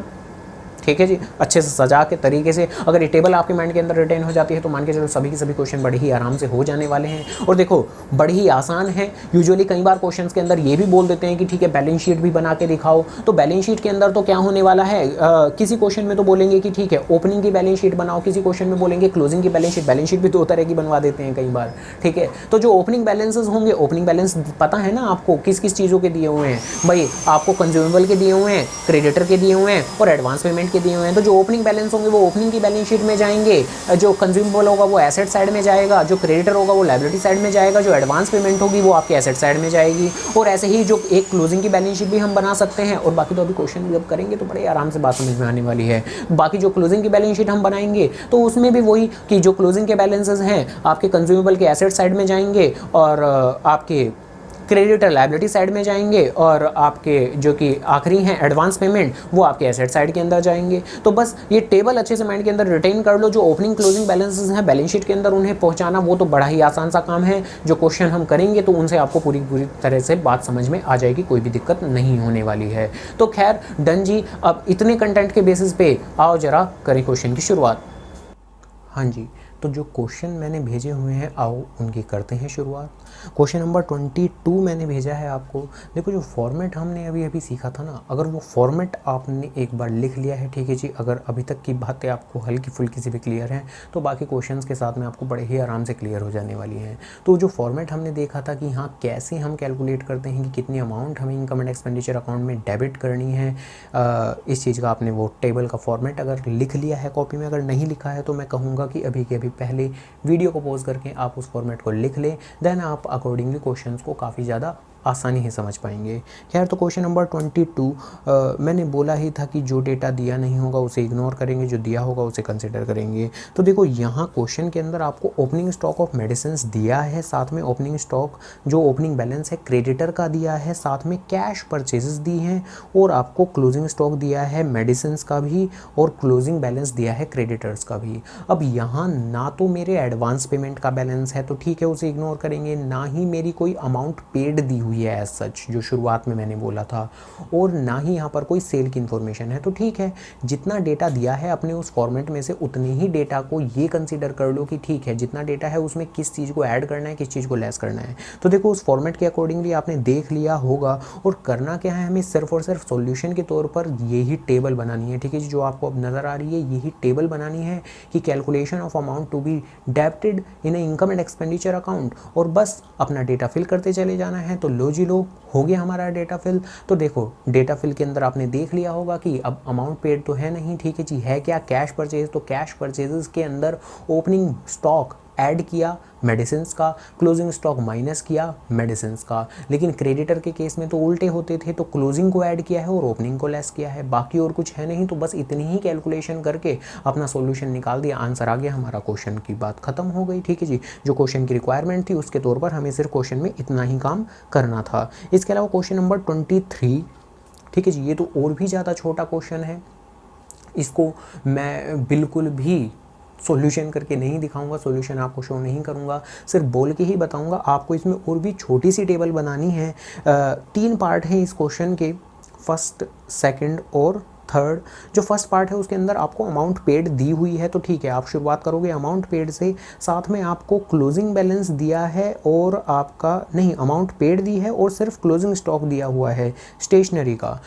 ठीक है जी, अच्छे से सजा के तरीके से। अगर ये टेबल आपके माइंड के अंदर रिटेन हो जाती है तो मान के चलो सभी के सभी क्वेश्चन बड़े ही आराम से हो जाने वाले हैं। और देखो बड़ी ही आसान है। यूजुअली कई बार क्वेश्चंस के अंदर ये भी बोल देते हैं कि ठीक है बैलेंस शीट भी बना के दिखाओ। तो बैलेंस शीट के अंदर तो क्या होने वाला है, किसी क्वेश्चन में तो बोलेंगे कि ठीक है ओपनिंग की बैलेंस शीट बनाओ, किसी क्वेश्चन में बोलेंगे क्लोजिंग की बैलेंस शीट। बैलेंस शीट भी दो तरह की बनवा देते हैं कई बार, ठीक है। तो जो ओपनिंग बैलेंसेज होंगे, ओपनिंग बैलेंस पता है ना आपको किस किस चीज़ों के दिए हुए हैं भाई, आपको कंज्यूमेबल के दिए हुए हैं, क्रेडिटर के दिए हुए हैं और एडवांस पेमेंट के दिए हुए हैं। तो जो ओपनिंग बैलेंस होंगे वो ओपनिंग की बैलेंस शीट में जाएंगे, जो कंज्यूमेबल होगा वो एसेट साइड में जाएगा, जो क्रेडिटर होगा वो लायबिलिटी साइड में जाएगा, जो एडवांस पेमेंट होगी वो आपके एसेट साइड में जाएगी। और ऐसे ही जो एक क्लोजिंग की बैलेंस शीट भी हम बना सकते हैं। और बाकी तो अभी क्वेश्चन जब करेंगे तो बड़े आराम से बात समझ में आने वाली है। बाकी जो क्लोजिंग की बैलेंस शीट हम बनाएंगे तो उसमें भी वही कि जो क्लोजिंग के बैलेंसेस हैं आपके कंज्यूमेबल के एसेट साइड में जाएंगे और आपके क्रेडिटर लायबिलिटी साइड में जाएंगे और आपके जो कि आखिरी हैं एडवांस पेमेंट वो आपके एसेट साइड के अंदर जाएंगे। तो बस ये टेबल अच्छे से माइंड के अंदर रिटेन कर लो। जो ओपनिंग क्लोजिंग बैलेंसेस हैं बैलेंस शीट के अंदर उन्हें पहुंचाना वो तो बड़ा ही आसान सा काम है। जो क्वेश्चन हम करेंगे तो उनसे आपको पूरी तरह से बात समझ में आ जाएगी, कोई भी दिक्कत नहीं होने वाली है। तो खैर डन जी, अब इतने कंटेंट के बेसिस पे आओ जरा करें क्वेश्चन की शुरुआत। हाँ जी, तो जो क्वेश्चन मैंने भेजे हुए हैं आओ उनकी करते हैं शुरुआत। क्वेश्चन नंबर 22 मैंने भेजा है आपको। देखो जो फॉर्मेट हमने अभी अभी सीखा था ना, अगर वो फॉर्मेट आपने एक बार लिख लिया है, ठीक है जी, अगर अभी तक की बातें आपको हल्की फुल्की सी भी क्लियर हैं तो बाकी क्वेश्चंस के साथ में आपको बड़े ही आराम से क्लियर हो जाने वाली हैं। तो जो फॉर्मेट हमने देखा था कि हाँ कैसे हम कैलकुलेट करते हैं कि कितनी अमाउंट हमें इनकम एंड एक्सपेंडिचर अकाउंट में डेबिट करनी है, इस चीज़ का आपने वो टेबल का फॉर्मेट अगर लिख लिया है कॉपी में, अगर नहीं लिखा है तो मैं कहूँगा कि अभी के अभी पहले वीडियो को पॉज करके आप उस फॉर्मेट को लिख लें, देन आप अकॉर्डिंगली क्वेश्चंस को काफ़ी ज़्यादा आसानी से समझ पाएंगे। खैर तो क्वेश्चन नंबर 22 मैंने बोला ही था कि जो डेटा दिया नहीं होगा उसे इग्नोर करेंगे, जो दिया होगा उसे कंसिडर करेंगे। तो देखो यहाँ क्वेश्चन के अंदर आपको ओपनिंग स्टॉक ऑफ मेडिसिन दिया है, साथ में ओपनिंग स्टॉक जो ओपनिंग बैलेंस है क्रेडिटर का दिया है, साथ में कैश परचेजेस दी हैं और आपको क्लोजिंग स्टॉक दिया है मेडिसिन का भी और क्लोजिंग बैलेंस दिया है क्रेडिटर्स का भी। अब यहाँ ना तो मेरे एडवांस पेमेंट का बैलेंस है तो ठीक है उसे इग्नोर करेंगे, ना ही मेरी कोई अमाउंट पेड दी हुई है एज सच जो शुरुआत में मैंने बोला था, और ना ही यहाँ पर कोई सेल की इन्फॉर्मेशन है। तो ठीक है जितना डेटा दिया है अपने उस फॉर्मेट में से उतने ही डेटा को ये कंसीडर कर लो कि ठीक है जितना डेटा है उसमें किस चीज़ को ऐड करना है, किस चीज़ को लेस करना है। तो देखो उस फॉर्मेट के अकॉर्डिंगली आपने देख लिया होगा, और करना क्या है हमें सिर्फ और सिर्फ सॉल्यूशन के तौर पर यही टेबल बनानी है, ठीक है जी, जो आपको अब नज़र आ रही है यही टेबल बनानी है कि calculation of amount to be debited in income and expenditure account, और बस अपना डेटा फिल करते चले जाना है। तो लो जी लो हो गया हमारा डेटा फिल। तो देखो डेटा फिल के अंदर आपने देख लिया होगा कि अब अमाउंट पेड तो है नहीं, ठीक है जी, है क्या कैश परचेज। तो कैश परचेजेस के अंदर ओपनिंग स्टॉक ऐड किया मेडिसिन का, क्लोजिंग स्टॉक माइनस किया मेडिसिन का। लेकिन क्रेडिटर के केस में तो उल्टे होते थे, तो क्लोजिंग को ऐड किया है और ओपनिंग को लेस किया है, बाकी और कुछ है नहीं। तो बस इतनी ही कैलकुलेशन करके अपना सॉल्यूशन निकाल दिया, आंसर आ गया हमारा, क्वेश्चन की बात खत्म हो गई, ठीक है जी। जो क्वेश्चन की रिक्वायरमेंट थी उसके तौर पर हमें सिर्फ क्वेश्चन में इतना ही काम करना था। इसके अलावा क्वेश्चन नंबर 23, ठीक है जी, ये तो और भी ज़्यादा छोटा क्वेश्चन है, इसको मैं बिल्कुल भी सॉल्यूशन करके नहीं दिखाऊंगा, सॉल्यूशन आपको शो नहीं करूंगा, सिर्फ बोल के ही बताऊंगा। आपको इसमें और भी छोटी सी टेबल बनानी है। 3 पार्ट हैं इस क्वेश्चन के, फर्स्ट, सेकंड और थर्ड। जो फर्स्ट पार्ट है उसके अंदर आपको अमाउंट पेड दी हुई है, तो ठीक है आप शुरुआत करोगे अमाउंट पेड से, साथ में आपको क्लोजिंग बैलेंस दिया है और आपका नहीं अमाउंट पेड दी है और सिर्फ क्लोजिंग स्टॉक दिया हुआ है स्टेशनरी का,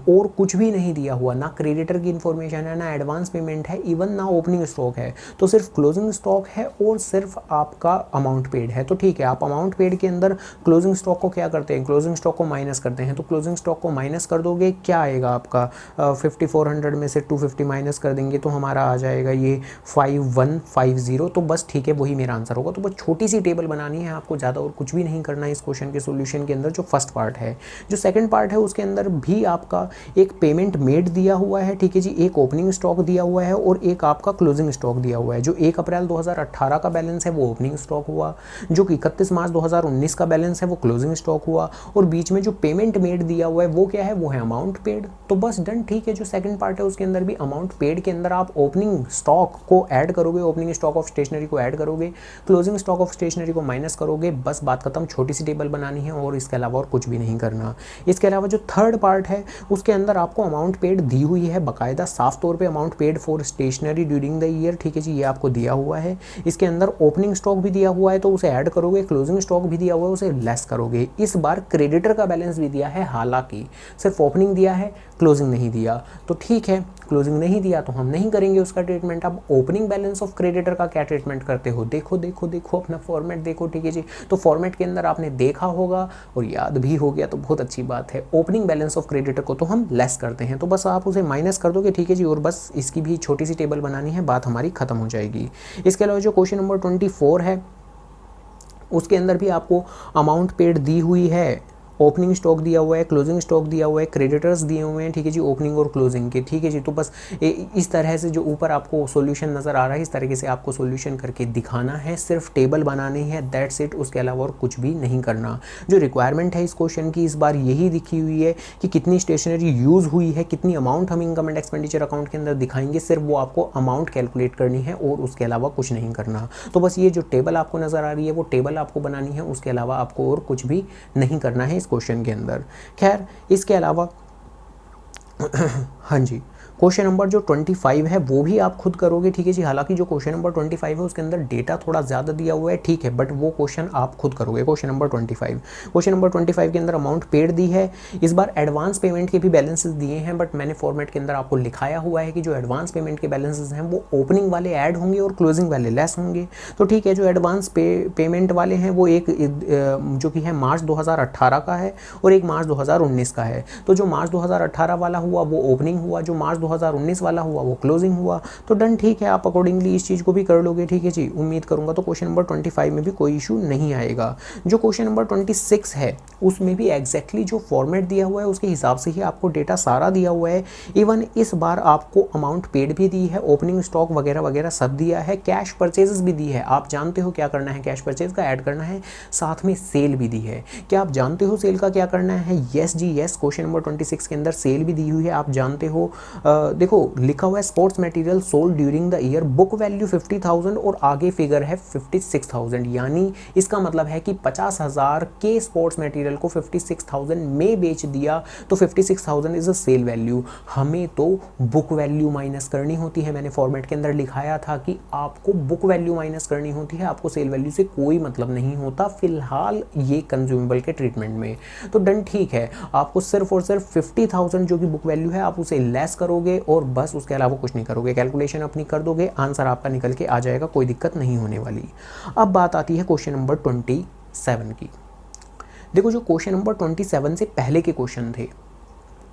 और कुछ भी नहीं दिया हुआ, ना क्रेडिटर की इन्फॉर्मेशन है, ना एडवांस पेमेंट है, इवन ना ओपनिंग स्टॉक है, तो सिर्फ क्लोजिंग स्टॉक है और सिर्फ आपका अमाउंट पेड है। तो ठीक है आप अमाउंट पेड के अंदर क्लोजिंग स्टॉक को क्या करते हैं, क्लोजिंग स्टॉक को माइनस करते हैं। तो क्लोजिंग स्टॉक को माइनस कर दोगे, क्या आएगा आपका 5400 में से 250 माइनस कर देंगे तो हमारा आ जाएगा ये 5150। तो बस ठीक है वही मेरा आंसर होगा। तो बस छोटी सी टेबल बनानी है आपको, ज़्यादा और कुछ भी नहीं करना है इस क्वेश्चन के सोल्यूशन के अंदर, जो फर्स्ट पार्ट है। जो सेकंड पार्ट है उसके अंदर भी आपका एक पेमेंट मेड दिया हुआ है, ठीक है जी, एक ओपनिंग स्टॉक दिया हुआ है और एक आपका क्लोजिंग स्टॉक दिया हुआ है। जो 1 अप्रैल 2018 का बैलेंस है वो ओपनिंग स्टॉक हुआ, जो कि 31 मार्च 2019 का बैलेंस है वो क्लोजिंग स्टॉक हुआ, और बीच में जो पेमेंट मेड दिया हुआ है वो क्या है, वो है अमाउंट पेड। तो बस डन, ठीक है। जो सेकंड पार्ट है उसके अंदर भी अमाउंट पेड के अंदर आप ओपनिंग स्टॉक को ऐड करोगे, ओपनिंग स्टॉक ऑफ स्टेशनरी को ऐड करोगे, क्लोजिंग स्टॉक ऑफ स्टेशनरी को माइनस करोगे, बस बात खत्म। छोटी सी टेबल बनानी है और इसके अलावा और कुछ भी नहीं करना। इसके अलावा जो थर्ड पार्ट है उसके अंदर आपको अमाउंट पेड दी हुई है बाकायदा, साफ तौर पे amount paid for stationery during the year, ठीक है जी, ये आपको दिया हुआ है। इसके अंदर ओपनिंग स्टॉक भी दिया हुआ है तो उसे ऐड करोगे, क्लोजिंग स्टॉक भी दिया हुआ है उसे लेस करोगे। इस बार क्रेडिटर का बैलेंस भी दिया है, हालांकि सिर्फ ओपनिंग दिया है, क्लोजिंग नहीं दिया। तो ठीक है, क्लोजिंग नहीं दिया तो हम नहीं करेंगे उसका ट्रीटमेंट। अब ओपनिंग बैलेंस ऑफ क्रेडिटर का क्या ट्रीटमेंट करते हो, देखो देखो देखो अपना फॉर्मेट देखो, ठीक है जी। तो फॉर्मेट के अंदर आपने देखा होगा और याद भी हो गया तो बहुत अच्छी बात है। ओपनिंग बैलेंस ऑफ क्रेडिटर को तो हम लेस करते हैं, तो बस आप उसे माइनस कर दोगे, ठीक है जी, और बस इसकी भी छोटी सी टेबल बनानी है, बात हमारी खत्म हो जाएगी। इसके अलावा जो क्वेश्चन नंबर 24 है उसके अंदर भी आपको अमाउंट पेड दी हुई है, ओपनिंग स्टॉक दिया हुआ है, क्लोजिंग स्टॉक दिया हुआ है, क्रेडिटर्स दिए हुए हैं, ठीक है जी, ओपनिंग और क्लोजिंग के, ठीक है जी। तो बस इस तरह से जो ऊपर आपको सॉल्यूशन नज़र आ रहा है इस तरीके से आपको सॉल्यूशन करके दिखाना है, सिर्फ टेबल बनानी है, दैट्स इट। उसके अलावा और कुछ भी नहीं करना। जो रिक्वायरमेंट है इस क्वेश्चन की इस बार यही दिखी हुई है कि कितनी स्टेशनरी यूज़ हुई है, कितनी अमाउंट हम इनकम एंड एक्सपेंडिचर अकाउंट के अंदर दिखाएंगे, सिर्फ वो आपको अमाउंट कैलकुलेट करनी है और उसके अलावा कुछ नहीं करना। तो बस ये जो टेबल आपको नज़र आ रही है वो टेबल आपको बनानी है, उसके अलावा आपको और कुछ भी नहीं करना है इस क्वेश्चन के अंदर। खैर इसके अलावा हाँ जी, क्वेश्चन नंबर जो 25 है वो भी आप खुद करोगे, ठीक है जी। हालांकि जो क्वेश्चन नंबर 25 है उसके अंदर डेटा थोड़ा ज़्यादा दिया हुआ है, ठीक है, बट वो क्वेश्चन आप खुद करोगे। क्वेश्चन नंबर 25, क्वेश्चन नंबर 25 के अंदर अमाउंट पेड दी है। इस बार एडवांस पेमेंट के भी बैलेंसेस दिए हैं, बट मैंने फॉर्मेट के अंदर आपको लिखाया हुआ है कि जो एडवांस पेमेंट के बैलेंसेस हैं वो ओपनिंग वाले ऐड होंगे और क्लोजिंग वाले लेस होंगे। तो ठीक है, जो एडवांस पेमेंट वाले हैं वो एक जो कि है मार्च 2018 का है और एक मार्च 2019 का है। तो जो मार्च 2018 वाला हुआ वो ओपनिंग हुआ, जो मार्च 2019 वाला हुआ वो क्लोजिंग हुआ। तो डन, ठीक है, आप अकॉर्डिंगली इस चीज़ को भी कर लोगे, ठीक है जी, उम्मीद करूंगा। तो क्वेश्चन नंबर 25 में भी कोई इशू नहीं आएगा। जो क्वेश्चन नंबर 26 है उसमें भी एग्जैक्टली जो फॉर्मेट दिया हुआ है उसके हिसाब से ही आपको डेटा सारा दिया हुआ है। इवन इस बार आपको अमाउंट पेड भी दी है, ओपनिंग स्टॉक वगैरह वगैरह सब दिया है, कैश परचेजेस भी दी है। आप जानते हो क्या करना है, कैश परचेज का ऐड करना है, साथ में सेल भी दी है। क्या आप जानते हो सेल का क्या करना है? यस जी यस, क्वेश्चन नंबर 26 के अंदर सेल भी दी हुई है, आप जानते हो। देखो लिखा हुआ है sports material sold during the year, book value 50,000 और आगे फिगर है 56,000, यानी इसका मतलब है कि 50,000 के स्पोर्ट्स मटेरियल को 56,000 में बेच दिया, तो 56,000 इज अ सेल वैल्यू। हमें तो बुक वैल्यू माइनस करनी होती है। मैंने फॉर्मेट के अंदर लिखाया था कि आपको बुक वैल्यू माइनस करनी होती है, आपको सेल वैल्यू से कोई मतलब नहीं होता फिलहाल ये कंज्यूमेबल के ट्रीटमेंट में। तो डन, ठीक है, आपको सिर्फ और सिर्फ 50,000 जो कि बुक वैल्यू है आप उसे लेस करोगे और बस, उसके अलावा कुछ नहीं करोगे। कैलकुलेशन अपनी कर दोगे, आंसर आपका निकल के आ जाएगा, कोई दिक्कत नहीं होने वाली। अब बात आती है क्वेश्चन नंबर 27 की। देखो जो क्वेश्चन नंबर 27 से पहले के क्वेश्चन थे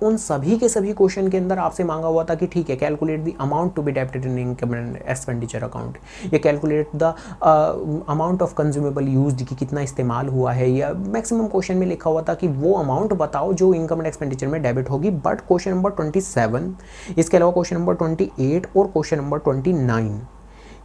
उन सभी के सभी क्वेश्चन के अंदर आपसे मांगा हुआ था कि ठीक है, calculate the amount to be debited in income and expenditure account, या calculate the amount of consumable used कि कितना इस्तेमाल हुआ है, या मैक्सिमम क्वेश्चन में लिखा हुआ था कि वो अमाउंट बताओ जो इनकम एंड एक्सपेंडिचर में डेबिट होगी। बट क्वेश्चन नंबर 27, इसके अलावा क्वेश्चन नंबर 28 और क्वेश्चन नंबर 29,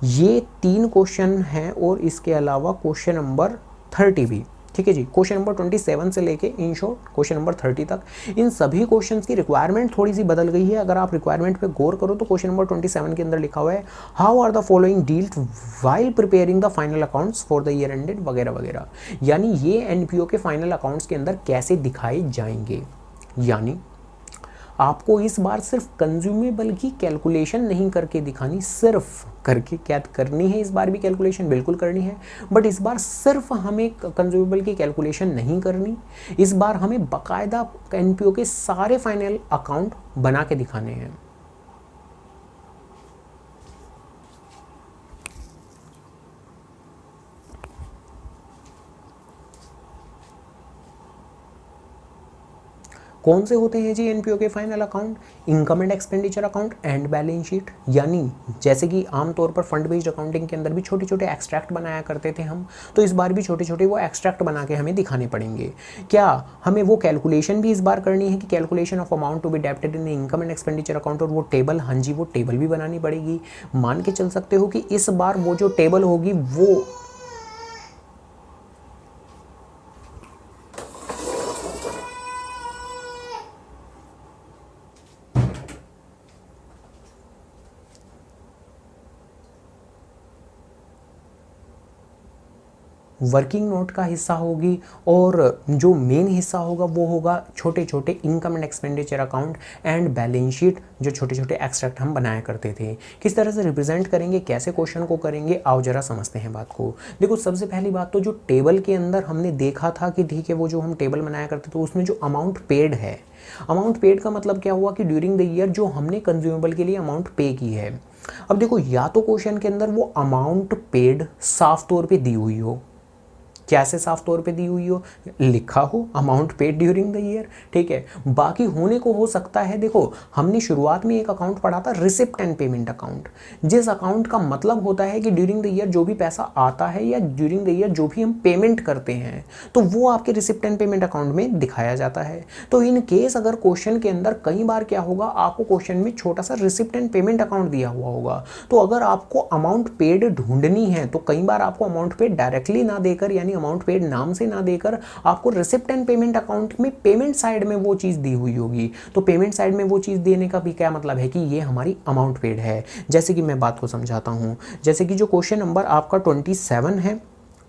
ये 3 क्वेश्चन हैं और इसके अलावा क्वेश्चन नंबर 30 भी, ठीक है जी। क्वेश्चन नंबर 27 से लेके इन शॉर्ट क्वेश्चन नंबर 30 तक, इन सभी क्वेश्चंस की रिक्वायरमेंट थोड़ी सी बदल गई है। अगर आप रिक्वायरमेंट पे गौर करो तो क्वेश्चन नंबर 27 के अंदर लिखा हुआ है how are the following dealt while preparing the final accounts for the year ended वगैरह वगैरह, यानी ये एनपीओ के फाइनल अकाउंट्स के अंदर कैसे दिखाए जाएंगे। यानी आपको इस बार सिर्फ कंज्यूमेबल की कैलकुलेशन नहीं करके दिखानी, सिर्फ करके क्या करनी है, इस बार भी कैलकुलेशन बिल्कुल करनी है, बट इस बार सिर्फ हमें कंज्यूमेबल की कैलकुलेशन नहीं करनी, इस बार हमें बाकायदा एनपीओ के सारे फाइनल अकाउंट बना के दिखाने हैं। कौन से होते हैं जी एनपीओ के final account? Income and expenditure account and balance sheet. यानी जैसे कि आमतौर पर फंड बेस्ड अकाउंटिंग के अंदर भी छोटे छोटे एक्सट्रैक्ट बनाया करते थे हम, तो इस बार भी छोटे छोटे वो एक्सट्रैक्ट बना के हमें दिखाने पड़ेंगे। क्या हमें वो कैलकुलेशन भी इस बार करनी है कि calculation of amount to be debited in income and expenditure account, और वो टेबल, हाँ जी, वो टेबल भी बनानी पड़ेगी। मान के चल सकते हो कि इस बार वो जो टेबल होगी वो वर्किंग नोट का हिस्सा होगी, और जो मेन हिस्सा होगा वो होगा छोटे छोटे income and expenditure account and balance sheet, जो छोटे छोटे एक्सट्रैक्ट हम बनाया करते थे। किस तरह से रिप्रेजेंट करेंगे, कैसे क्वेश्चन को करेंगे, आओ जरा समझते हैं बात को। देखो सबसे पहली बात तो जो टेबल के अंदर हमने देखा था कि ठीक है, वो जो हम टेबल बनाया करते थे उसमें जो अमाउंट पेड है, अमाउंट पेड का मतलब क्या हुआ कि ड्यूरिंग द ईयर जो हमने कंज्यूमेबल के लिए अमाउंट पे की है। अब देखो, या तो क्वेश्चन के अंदर वो अमाउंट पेड साफ तौर पे दी हुई हो, कैसे साफ तौर पे दी हुई हो, लिखा हो amount paid during the year, ठीक है। बाकी होने को हो सकता है, देखो हमने शुरुआत में एक अकाउंट पढ़ा था रिसिप्ट एंड पेमेंट अकाउंट, जिस अकाउंट का मतलब होता है कि ड्यूरिंग द ईयर जो भी पैसा आता है या ड्यूरिंग द ईयर जो भी हम पेमेंट करते हैं तो वो आपके रिसिप्ट एंड पेमेंट अकाउंट में दिखाया जाता है। तो इन केस अगर क्वेश्चन के अंदर कई बार क्या होगा, आपको क्वेश्चन में छोटा सा रिसिप्ट एंड पेमेंट अकाउंट दिया हुआ होगा, तो अगर आपको अमाउंट पेड ढूंढनी है तो कई बार आपको अमाउंट पेड डायरेक्टली ना देकर, यानी अमाउंट पेड नाम से ना देकर, आपको रिसिप्ट एंड पेमेंट अकाउंट में पेमेंट साइड में वो चीज दी हुई होगी। तो पेमेंट साइड में वो चीज देने का भी क्या मतलब है कि ये हमारी अमाउंट पेड है। जैसे कि मैं बात को समझाता हूं, जैसे कि जो क्वेश्चन नंबर आपका 27 है,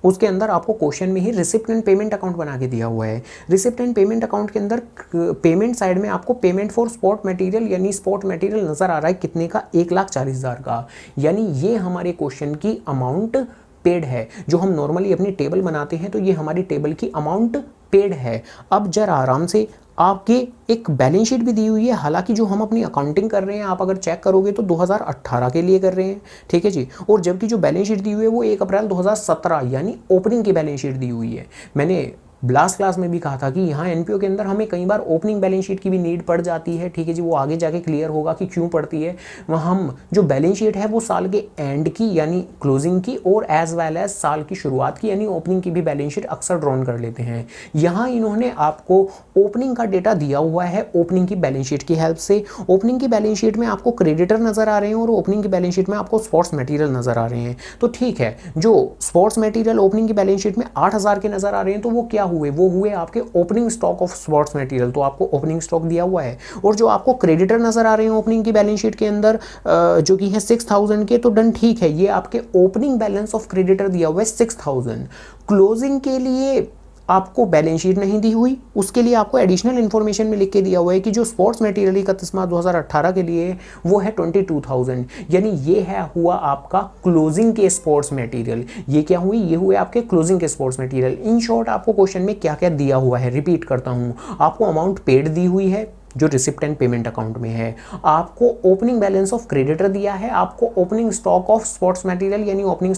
उसके अंदर आपको क्वेश्चन में ही रिसिप्ट एंड पेमेंट अकाउंट बना के दिया हुआ है। रिसिप्ट एंड पेमेंट अकाउंट के अंदर पेमेंट साइड में आपको पेमेंट फॉर स्पोर्ट मटेरियल यानी स्पोर्ट मटेरियल नजर आ रहा है कितने का, 1,40,000 का। यानी ये हमारे क्वेश्चन की अमाउंट पेड है। जो हम नॉर्मली अपनी टेबल बनाते हैं तो ये हमारी टेबल की अमाउंट पेड है। अब जरा आराम से आपके एक बैलेंस शीट भी दी हुई है। हालांकि जो हम अपनी अकाउंटिंग कर रहे हैं, आप अगर चेक करोगे तो 2018 के लिए कर रहे हैं, ठीक है जी। और जबकि जो बैलेंस शीट दी हुई है वो 1 अप्रैल 2017 यानी ओपनिंग की बैलेंस शीट दी हुई है। मैंने लास्ट क्लास में भी कहा था कि यहाँ एनपीओ के अंदर हमें कई बार ओपनिंग बैलेंस शीट की भी नीड पड़ जाती है, ठीक है जी। वो आगे जाके क्लियर होगा कि क्यों पड़ती है। वहाँ हम जो बैलेंस शीट है वो साल के एंड की यानी क्लोजिंग की और एज वेल एज साल की शुरुआत की यानी ओपनिंग की भी बैलेंस शीट अक्सर ड्रॉन कर लेते हैं। यहाँ इन्होंने आपको ओपनिंग का डेटा दिया हुआ है ओपनिंग की बैलेंस शीट की हेल्प से। ओपनिंग की बैलेंस शीट में आपको क्रेडिटर नजर आ रहे हैं और ओपनिंग की बैलेंस शीट में आपको स्पोर्ट्स मटेरियल नजर आ रहे हैं। तो ठीक है, जो स्पोर्ट्स मटेरियल ओपनिंग की बैलेंस शीट में 8,000 के नजर आ रहे हैं तो वो क्या हुए, वो हुए आपके opening stock of sports material. तो आपको ओपनिंग स्टॉक दिया हुआ है। और जो आपको क्रेडिटर नजर आ रहे हैं ओपनिंग की बैलेंस शीट के अंदर जो कि है 6,000 के, तो डन, ठीक है। ये आपके ओपनिंग बैलेंस ऑफ क्रेडिटर दिया हुआ है 6,000। क्लोजिंग के लिए आपको बैलेंस शीट नहीं दी हुई, उसके लिए आपको एडिशनल इन्फॉर्मेशन में लिख के दिया हुआ है कि जो स्पोर्ट्स मटेरियल का तस्मा 2018 के लिए वो है 22,000। यानी ये है हुआ आपका क्लोजिंग के स्पोर्ट्स मटेरियल। ये क्या हुई, ये हुए आपके क्लोजिंग के स्पोर्ट्स मटेरियल। इन शॉर्ट आपको क्वेश्चन में क्या क्या दिया हुआ है, रिपीट करता हूँ। आपको अमाउंट पेड दी हुई है जो रिसिप्ट एंड पेमेंट अकाउंट में है। आपको ओपनिंग बैलेंस ऑफ क्रेडिटर दिया है। आपको opening stock of sports material यानी ओपनिंग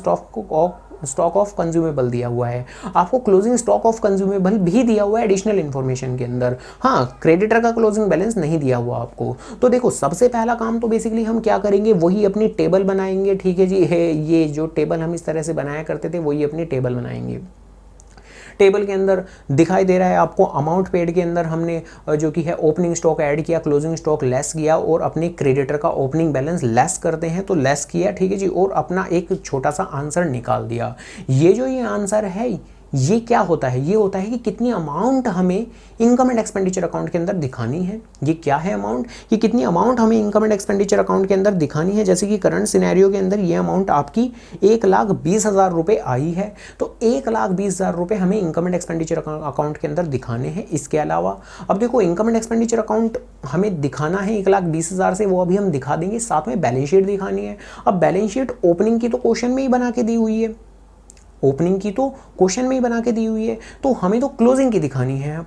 स्टॉक ऑफ कंज्यूमेबल दिया हुआ है। आपको क्लोजिंग स्टॉक ऑफ कंज्यूमेबल भी दिया हुआ है एडिशनल इन्फॉर्मेशन के अंदर। हाँ, क्रेडिटर का क्लोजिंग बैलेंस नहीं दिया हुआ आपको। तो देखो, सबसे पहला काम तो बेसिकली हम क्या करेंगे, वही अपनी टेबल बनाएंगे, ठीक है जी। ये जो टेबल हम इस तरह से बनाया करते थे वही अपनी टेबल बनाएंगे। टेबल के अंदर दिखाई दे रहा है आपको अमाउंट पेड के अंदर हमने जो कि है ओपनिंग स्टॉक ऐड किया, क्लोजिंग स्टॉक लेस किया और अपने क्रेडिटर का ओपनिंग बैलेंस लेस करते हैं तो लेस किया, ठीक है जी। और अपना एक छोटा सा आंसर निकाल दिया। ये आंसर है ये क्या होता है, ये होता है कि कितनी अमाउंट हमें इनकम एंड एक्सपेंडिचर अकाउंट के अंदर दिखानी है। ये क्या है अमाउंट, कि कितनी अमाउंट हमें इनकम एंड एक्सपेंडिचर अकाउंट के अंदर दिखानी है। जैसे कि करंट सिनेरियो के अंदर ये अमाउंट आपकी 1,20,000 रुपये आई है, तो 1,20,000 रुपये हमें इनकम एंड एक्सपेंडिचर अकाउंट के अंदर दिखाने हैं। इसके अलावा अब देखो, इनकम एंड एक्सपेंडिचर अकाउंट हमें दिखाना है 1,20,000 से, वो अभी हम दिखा देंगे। साथ में बैलेंस शीट दिखानी है। अब बैलेंस शीट ओपनिंग की तो क्वेश्चन में ही बना के दी हुई है, ओपनिंग की तो क्वेश्चन में ही बना के दी हुई है, तो हमें तो क्लोजिंग की दिखानी है।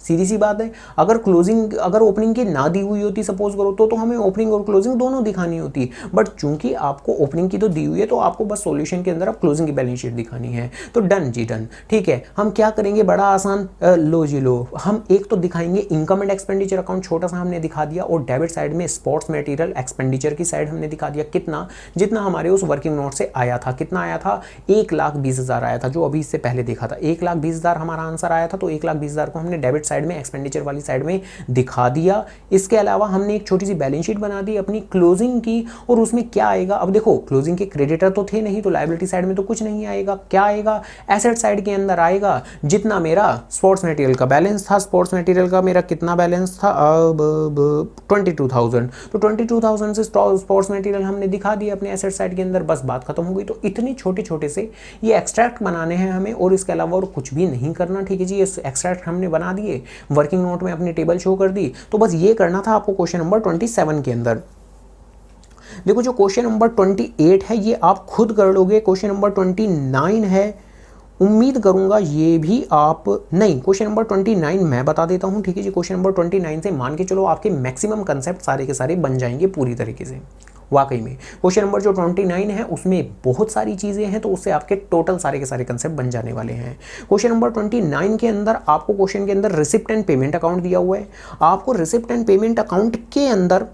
सीधी सी बात है। अगर ओपनिंग की ना दी हुई होती सपोज करो तो हमें ओपनिंग और क्लोजिंग दोनों दिखानी होती। बट चूंकि आपको ओपनिंग की तो दी हुई है तो आपको बस सॉल्यूशन के अंदर अब क्लोजिंग की बैलेंस शीट दिखानी है। तो डन जी डन, ठीक है। हम क्या करेंगे, बड़ा आसान, लो जी लो। हम एक तो दिखाएंगे इनकम एंड एक्सपेंडिचर अकाउंट, छोटा सा हमने दिखा दिया। और डेबिट साइड में स्पोर्ट्स मटेरियल एक्सपेंडिचर की साइड हमने दिखा दिया कितना, जितना हमारे उस वर्किंग नोट से आया था। कितना आया था, 1,20,000 आया था, जो अभी इससे पहले देखा था। 1,20,000 हमारा आंसर आया था, तो 1,20,000 को हमने डेबिट साइड में एक्सपेंडिचर वाली साइड में दिखा दिया। इसके अलावा हमने एक छोटी सी बैलेंस शीट बना दी अपनी क्लोजिंग की, और उसमें क्या आएगा, अब देखो क्लोजिंग के क्रेडिटर तो थे नहीं, तो लायबिलिटी साइड में तो कुछ नहीं आएगा। क्या आएगा, एसेट साइड के अंदर आएगा जितना मेरा स्पोर्ट्स मटेरियल का बैलेंस था। स्पोर्ट्स मटेरियल का मेरा कितना बैलेंस था, अब 22,000, तो 22,000 से स्पोर्ट्स मटेरियल हमने दिखा दिया अपने एसेट साइड के अंदर, बस बात खत्म हो गई। तो इतने छोटे छोटे से ये एक्सट्रैक्ट बनाने हैं हमें, और इसके अलावा और कुछ भी नहीं करना, ठीक है जी। ये एक्सट्रैक्ट हमने बना दिए, वर्किंग नोट में अपनी टेबल शो कर दी। तो बस ये करना था आपको क्वेश्चन नंबर 27 के अंदर। देखो, जो क्वेश्चन नंबर 28 है ये आप खुद कर लोगे। क्वेश्चन नंबर 29 है, उम्मीद करूंगा ये भी आप नहीं, क्वेश्चन नंबर 29 मैं बता देता हूं, ठीक है जी। क्वेश्चन नंबर 29 से मान के चलो आपके मैक्सिमम कंसेप्ट सारे के सारे बन जाएंगे पूरी तरीके से। वाकई में क्वेश्चन नंबर जो 29 है उसमें बहुत सारी चीज़ें हैं, तो उससे आपके टोटल सारे के सारे कंसेप्ट बन जाने वाले हैं। क्वेश्चन नंबर 29 के अंदर आपको क्वेश्चन के अंदर रिसिप्ट एंड पेमेंट अकाउंट दिया हुआ है। आपको रिसिप्ट एंड पेमेंट अकाउंट के अंदर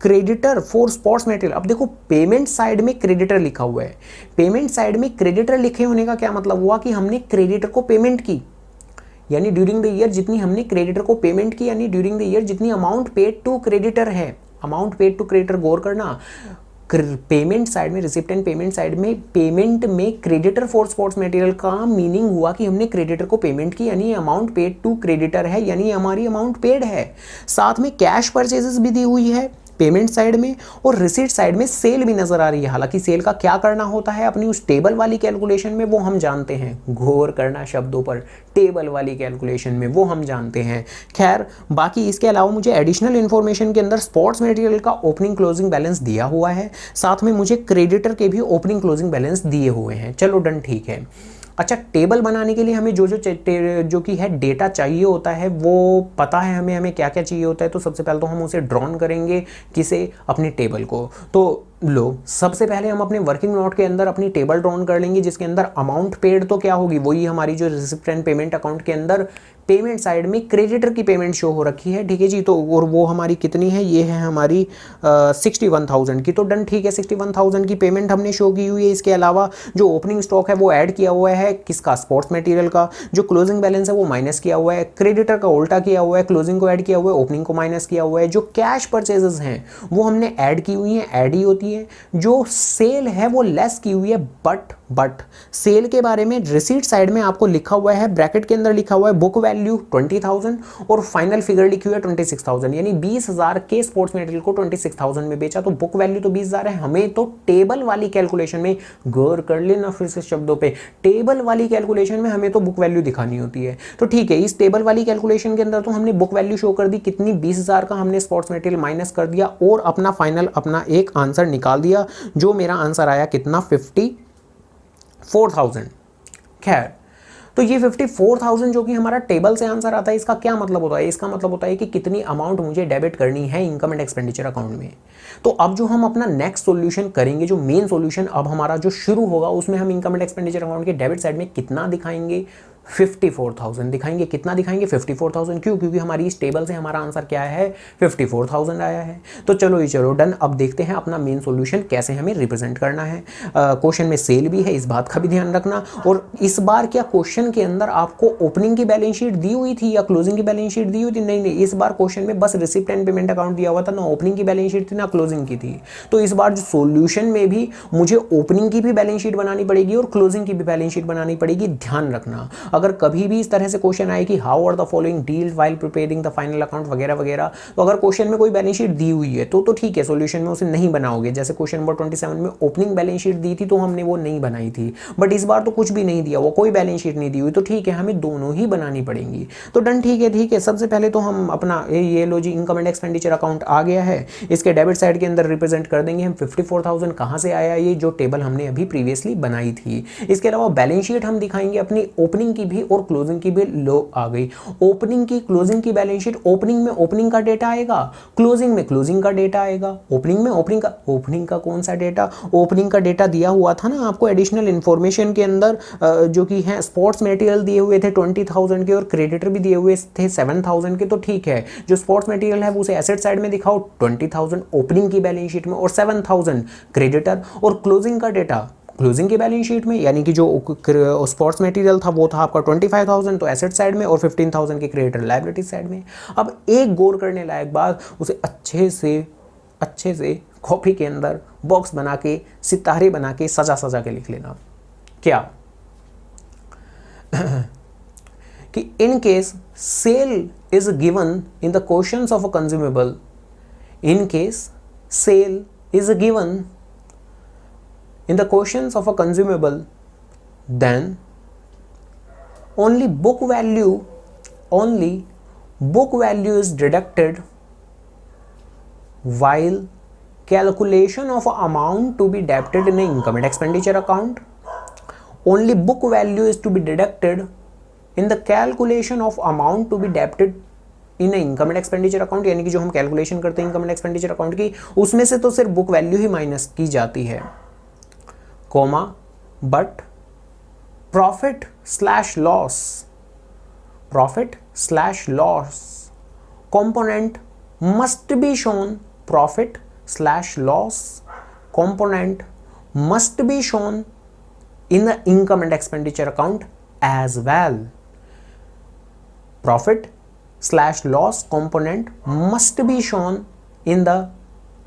क्रेडिटर फॉर स्पोर्ट्स मटेरियल, अब देखो पेमेंट साइड में क्रेडिटर लिखा हुआ है। पेमेंट साइड में क्रेडिटर लिखे होने का क्या मतलब हुआ कि हमने क्रेडिटर को पेमेंट की, यानी ड्यूरिंग द ईयर जितनी हमने क्रेडिटर को पेमेंट की, यानी ड्यूरिंग द ईयर जितनी अमाउंट पेड टू क्रेडिटर है, अमाउंट पेड टू क्रेडिटर। गौर करना, पेमेंट साइड में, रिसिप्ट एंड पेमेंट साइड में, पेमेंट में क्रेडिटर फॉर स्पोर्ट्स मटेरियल का मीनिंग हुआ कि हमने क्रेडिटर को पेमेंट की, यानी अमाउंट पेड टू क्रेडिटर है, यानी हमारी अमाउंट पेड है। साथ में कैश परचेजेस भी दी हुई है, पेमेंट साइड में और रिसीट साइड में सेल भी नजर आ रही है। हालांकि सेल का क्या करना होता है अपनी उस टेबल वाली कैलकुलेशन में वो हम जानते हैं, गौर करना शब्दों पर, टेबल वाली कैलकुलेशन में वो हम जानते हैं। खैर बाकी इसके अलावा मुझे एडिशनल इन्फॉर्मेशन के अंदर स्पोर्ट्स मटेरियल का ओपनिंग क्लोजिंग बैलेंस दिया हुआ है, साथ में मुझे क्रेडिटर के भी ओपनिंग क्लोजिंग बैलेंस दिए हुए हैं। चलो डन, ठीक है। अच्छा, टेबल बनाने के लिए हमें जो कि है डेटा चाहिए होता है वो पता है हमें क्या क्या चाहिए होता है। तो सबसे पहले तो हम उसे ड्रॉन करेंगे, किसे, अपनी टेबल को। तो लो, सबसे पहले हम अपने वर्किंग नोट के अंदर अपनी टेबल ड्रॉन कर लेंगे जिसके अंदर अमाउंट पेड तो क्या होगी, वही हमारी जो रिसिप्ट एंड पेमेंट अकाउंट के अंदर पेमेंट साइड में क्रेडिटर की पेमेंट शो हो रखी है, ठीक है जी। तो और वो हमारी कितनी है, ये है हमारी 61,000 की। तो डन, ठीक है, 61,000 की पेमेंट हमने शो की हुई है। इसके अलावा जो ओपनिंग स्टॉक है वो ऐड किया हुआ है, किसका, स्पोर्ट्स मटेरियल का। जो क्लोजिंग बैलेंस है वो माइनस किया हुआ है, क्रेडिटर का उल्टा किया हुआ है, क्लोजिंग को ऐड किया हुआ है, ओपनिंग को माइनस किया हुआ है। जो कैश परचेजेस हैं वो हमने ऐड की हुई हैं, ऐड ही होती है। जो सेल है वो लेस की हुई है, बट सेल के बारे में रिसीट साइड में आपको लिखा हुआ है, ब्रैकेट के अंदर लिखा हुआ है बुक वैल्यू 20,000 और फाइनल फिगर लिखी हुई है 26,000, यानी 20,000 के स्पोर्ट्स मटेरियल को 26,000 में बेचा। तो बुक वैल्यू तो 20,000 है। हमें तो टेबल वाली कैलकुलेशन में, गौर कर लेना फिर से शब्दों पे, टेबल वाली कैलकुलेशन में हमें तो बुक वैल्यू दिखानी होती है। तो ठीक है, इस टेबल वाली कैलकुलेशन के अंदर तो हमने बुक वैल्यू शो कर दी, कितनी, 20,000 का हमने स्पोर्ट्स मटेरियल माइनस कर दिया और अपना फाइनल अपना एक आंसर निकाल दिया, जो मेरा आंसर आया कितना, 54,000। खैर, तो ये 54,000 जो कि हमारा टेबल से आंसर आता है, इसका क्या मतलब होता है, इसका मतलब होता है कि कितनी अमाउंट मुझे डेबिट करनी है इनकम एंड एक्सपेंडिचर अकाउंट में। तो अब जो हम अपना नेक्स्ट सॉल्यूशन करेंगे, जो मेन सॉल्यूशन अब हमारा जो शुरू होगा, उसमें हम इनकम एंड एक्सपेंडिचर अकाउंट के डेबिट साइड में कितना दिखाएंगे, 54,000 दिखाएंगे। कितना दिखाएंगे, 54,000। क्यों, क्योंकि हमारी इस टेबल से हमारा आंसर क्या है, 54,000 आया है। तो चलो ये, चलो डन। अब देखते हैं अपना मेन सॉल्यूशन कैसे हमें रिप्रेजेंट करना है। क्वेश्चन में सेल भी है, इस बात का भी ध्यान रखना। और इस बार क्या क्वेश्चन के अंदर आपको ओपनिंग की बैलेंस शीट दी हुई थी या क्लोजिंग की बैलेंस शीट दी हुई थी? नहीं, इस बार क्वेश्चन में बस रिसिप्ट एंड पेमेंट अकाउंट दिया हुआ था, ना ओपनिंग की बैलेंस शीट थी ना क्लोजिंग की थी। तो इस बार जो सॉल्यूशन में भी मुझे ओपनिंग की भी बैलेंस शीट बनानी पड़ेगी और क्लोजिंग की भी बैलेंस शीट बनानी पड़ेगी। ध्यान रखना, अगर कभी भी इस तरह से क्वेश्चन आए कि how are the following deal while preparing the final account वगैरह वगैरह, तो अगर क्वेश्चन में कोई बैलेंस शीट दी हुई है तो ठीक है, सॉल्यूशन में उसे नहीं बनाओगे। जैसे क्वेश्चन नंबर 27 में ओपनिंग बैलेंस शीट दी थी तो हमने वो नहीं बनाई थी, बट इस बार तो कुछ भी नहीं दिया, वो कोई बैलेंस शीट नहीं दी हुई, तो ठीक है, हमें दोनों ही बनानी पड़ेंगी। तो डन, ठीक है, ठीक है। सबसे पहले तो हम अपना ये लो जी, इनकम एंड एक्सपेंडिचर अकाउंट आ गया है, इसके डेबिट साइड के अंदर रिप्रेजेंट कर देंगे हम 54,000। कहाँ से आया ये, जो टेबल हमने अभी प्रीवियसली बनाई थी। इसके अलावा बैलेंस शीट हम दिखाएंगे अपनी ओपनिंग की भी और क्लोजिंग की भी। लो आ गई ओपनिंग की, क्लोजिंग की बैलेंस शीट। ओपनिंग में ओपनिंग का डेटा आएगा, क्लोजिंग में क्लोजिंग का डेटा आएगा। ओपनिंग में ओपनिंग का कौन सा डेटा, ओपनिंग का डेटा दिया हुआ था ना आपको एडिशनल इंफॉर्मेशन के अंदर, जो कि है स्पोर्ट्स मटेरियल दिए हुए थे 20,000 के और क्रेडिटर भी दिए हुए थे 7,000 के। तो ठीक है, जो स्पोर्ट्स मटेरियल है वो उसे एसेट साइड में दिखाओ 20,000 ओपनिंग की बैलेंस शीट में और 7,000 क्रेडिटर, और क्लोजिंग का डेटा क्लोजिंग की बैलेंस शीट में, यानी कि जो स्पोर्ट्स मटेरियल था वो था आपका 25,000 तो एसेट साइड में और 15,000 के क्रेडिटर लायबिलिटी साइड में। अब एक गौर करने लायक बात, उसे अच्छे से कॉपी के अंदर बॉक्स बना के, सितारे बना के, सजा के लिख लेना। क्या कि in case sale is given in the questions of a consumable, in case sale is given in the questions of a consumable, then only book value is deducted while calculation of amount to be debited in an income and expenditure account. Only book value is to be deducted in the calculation of amount to be debited in income and expenditure account, यानी कि जो हम calculation करते हैं income and expenditure account की, उसमें से तो सिर्फ बुक वैल्यू ही माइनस की जाती है, comma, but profit slash loss component must be shown, profit slash loss component must be shown in the income and expenditure account as well. Profit slash loss component must be shown in the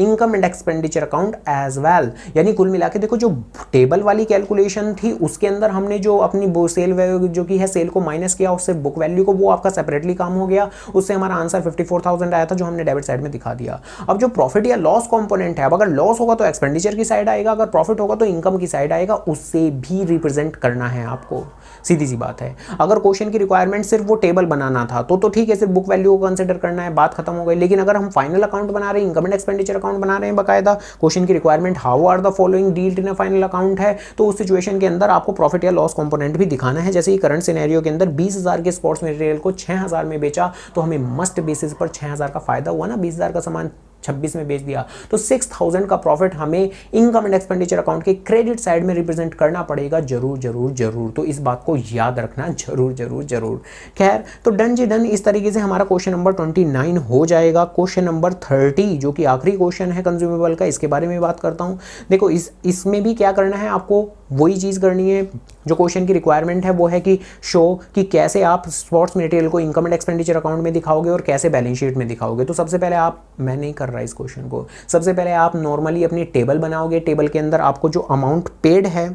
income and expenditure account as well. यानी कुल मिला के देखो, जो table वाली calculation थी उसके अंदर हमने जो अपनी सेल वैल्यू जो कि है सेल को माइनस किया उससे बुक वैल्यू को, वो आपका सेपरेटली काम हो गया, उससे हमारा आंसर 54,000 आया था जो हमने डेबिट साइड में दिखा दिया। अब जो प्रॉफिट या लॉस कंपोनेंट है, अब अगर लॉस होगा तो एक्सपेंडिचर की साइड आएगा, अगर प्रॉफिट होगा तो इनकम की साइड आएगा, उससे भी रिप्रेजेंट करना है आपको, सीधी सी बात है। अगर क्वेश्चन की रिक्वायरमेंट सिर्फ वो टेबल बनाना था तो ठीक है, सिर्फ बुक वैल्यू को कंसीडर करना है, बात खत्म हो गई। लेकिन अगर हम फाइनल अकाउंट बना रहे हैं, इनकम एंड एक्सपेंडिचर अकाउंट बना रहे हैं, बाकायदा क्वेश्चन की requirement how are the following dealt in a final account है, तो उस सिचुएशन के अंदर आपको प्रॉफिट या लॉस कंपोनेंट भी दिखाना है। जैसे कि करंट सिनेरियो के अंदर 20,000 के स्पोर्ट्स मटेरियल को 6,000 में बेचा तो हमें मस्ट बेसिस पर 6,000 का फायदा हुआ ना, 20,000 का सामान 26 में बेच दिया तो 6,000 का प्रॉफिट हमें इनकम एंड एक्सपेंडिचर अकाउंट के क्रेडिट साइड में रिप्रेजेंट करना पड़ेगा, जरूर जरूर जरूर। तो इस बात को याद रखना जरूर जरूर जरूर। खैर, तो डन जी डन। इस तरीके से हमारा क्वेश्चन नंबर 29 हो जाएगा। क्वेश्चन नंबर 30 जो कि आखिरी क्वेश्चन है कंज्यूमेबल का, इसके बारे में बात करता हूं। देखो, इसमें भी क्या करना है आपको, वही चीज़ करनी है जो क्वेश्चन की रिक्वायरमेंट है, वो है कि शो कि कैसे आप स्पोर्ट्स मटेरियल को इनकम एंड एक्सपेंडिचर अकाउंट में दिखाओगे और कैसे बैलेंस शीट में दिखाओगे। तो सबसे पहले आप, मैं नहीं कर रहा इस क्वेश्चन को, सबसे पहले आप नॉर्मली अपनी टेबल बनाओगे। टेबल के अंदर आपको जो अमाउंट पेड है,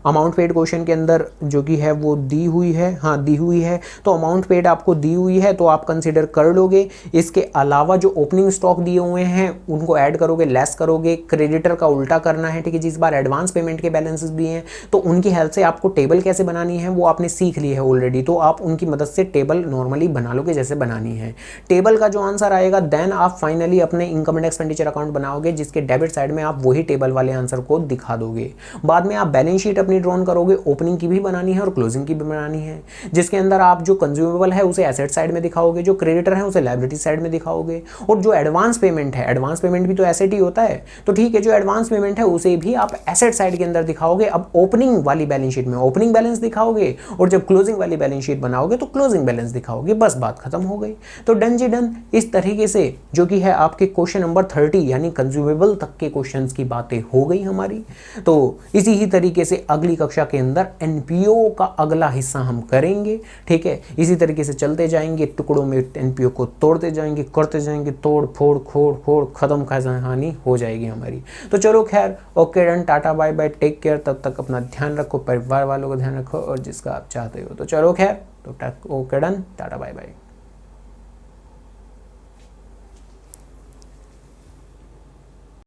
अमाउंट पेड क्वेश्चन के अंदर जो कि है वो दी हुई है, हाँ दी हुई है, तो अमाउंट पेड आपको दी हुई है तो आप कंसीडर कर लोगे। इसके अलावा जो ओपनिंग स्टॉक दिए हुए हैं उनको ऐड करोगे, लेस करोगे। क्रेडिटर का उल्टा करना है, ठीक है। जिस बार एडवांस पेमेंट के बैलेंसेस दिए हैं तो उनकी हेल्प से आपको टेबल कैसे बनानी है वो आपने सीख ली है ऑलरेडी, तो आप उनकी मदद से टेबल नॉर्मली बना लोगे जैसे बनानी है। टेबल का जो आंसर आएगा देन आप फाइनली अपने इनकम एंड एक्सपेंडिचर अकाउंट बनाओगे, जिसके डेबिट साइड में आप वही टेबल वाले आंसर को दिखा दोगे। बाद में आप बैलेंस शीट अपनी ड्रॉन करोगे, ओपनिंग की भी बनानी है और क्लोजिंग की भी बनानी है, जिसके अंदर आप जो कंज्यूमेबल है उसे एसेट साइड में दिखाओगे, जो क्रेडिटर है उसे लायबिलिटी साइड में दिखाओगे, और जो एडवांस पेमेंट है, एडवांस पेमेंट भी तो एसेट ही होता है, तो ठीक है, जो एडवांस पेमेंट है उसे भी आप एसेट साइड के अंदर दिखाओगे। अब ओपनिंग वाली बैलेंस शीट में ओपनिंग बैलेंस दिखाओगे और जब क्लोजिंग वाली बैलेंस शीट बनाओगे तो क्लोजिंग बैलेंस दिखाओगे, बस बात खत्म हो गई। तो डन जी डन। इस तरीके से जो कि है आपके क्वेश्चन नंबर 30 यानी कंज्यूमेबल तक के क्वेश्चंस की बातें हो गई हमारी। तो इसी ही तरीके से अगली कक्षा के अंदर एनपीओ का अगला हिस्सा हम करेंगे, ठीक है। इसी तरीके से चलते जाएंगे, टुकड़ों में एनपीओ को तोड़ते जाएंगे, करते जाएंगे, तोड़ फोड़ खोड़ फोड़ खत्म कहानी हो जाएगी हमारी। तो चलो खैर, okay done, tata bye bye, take care. तब तक अपना ध्यान रखो, परिवार वालों का ध्यान रखो और जिसका आप चाहते हो। तो चलो खैर, तो okay done, tata bye bye.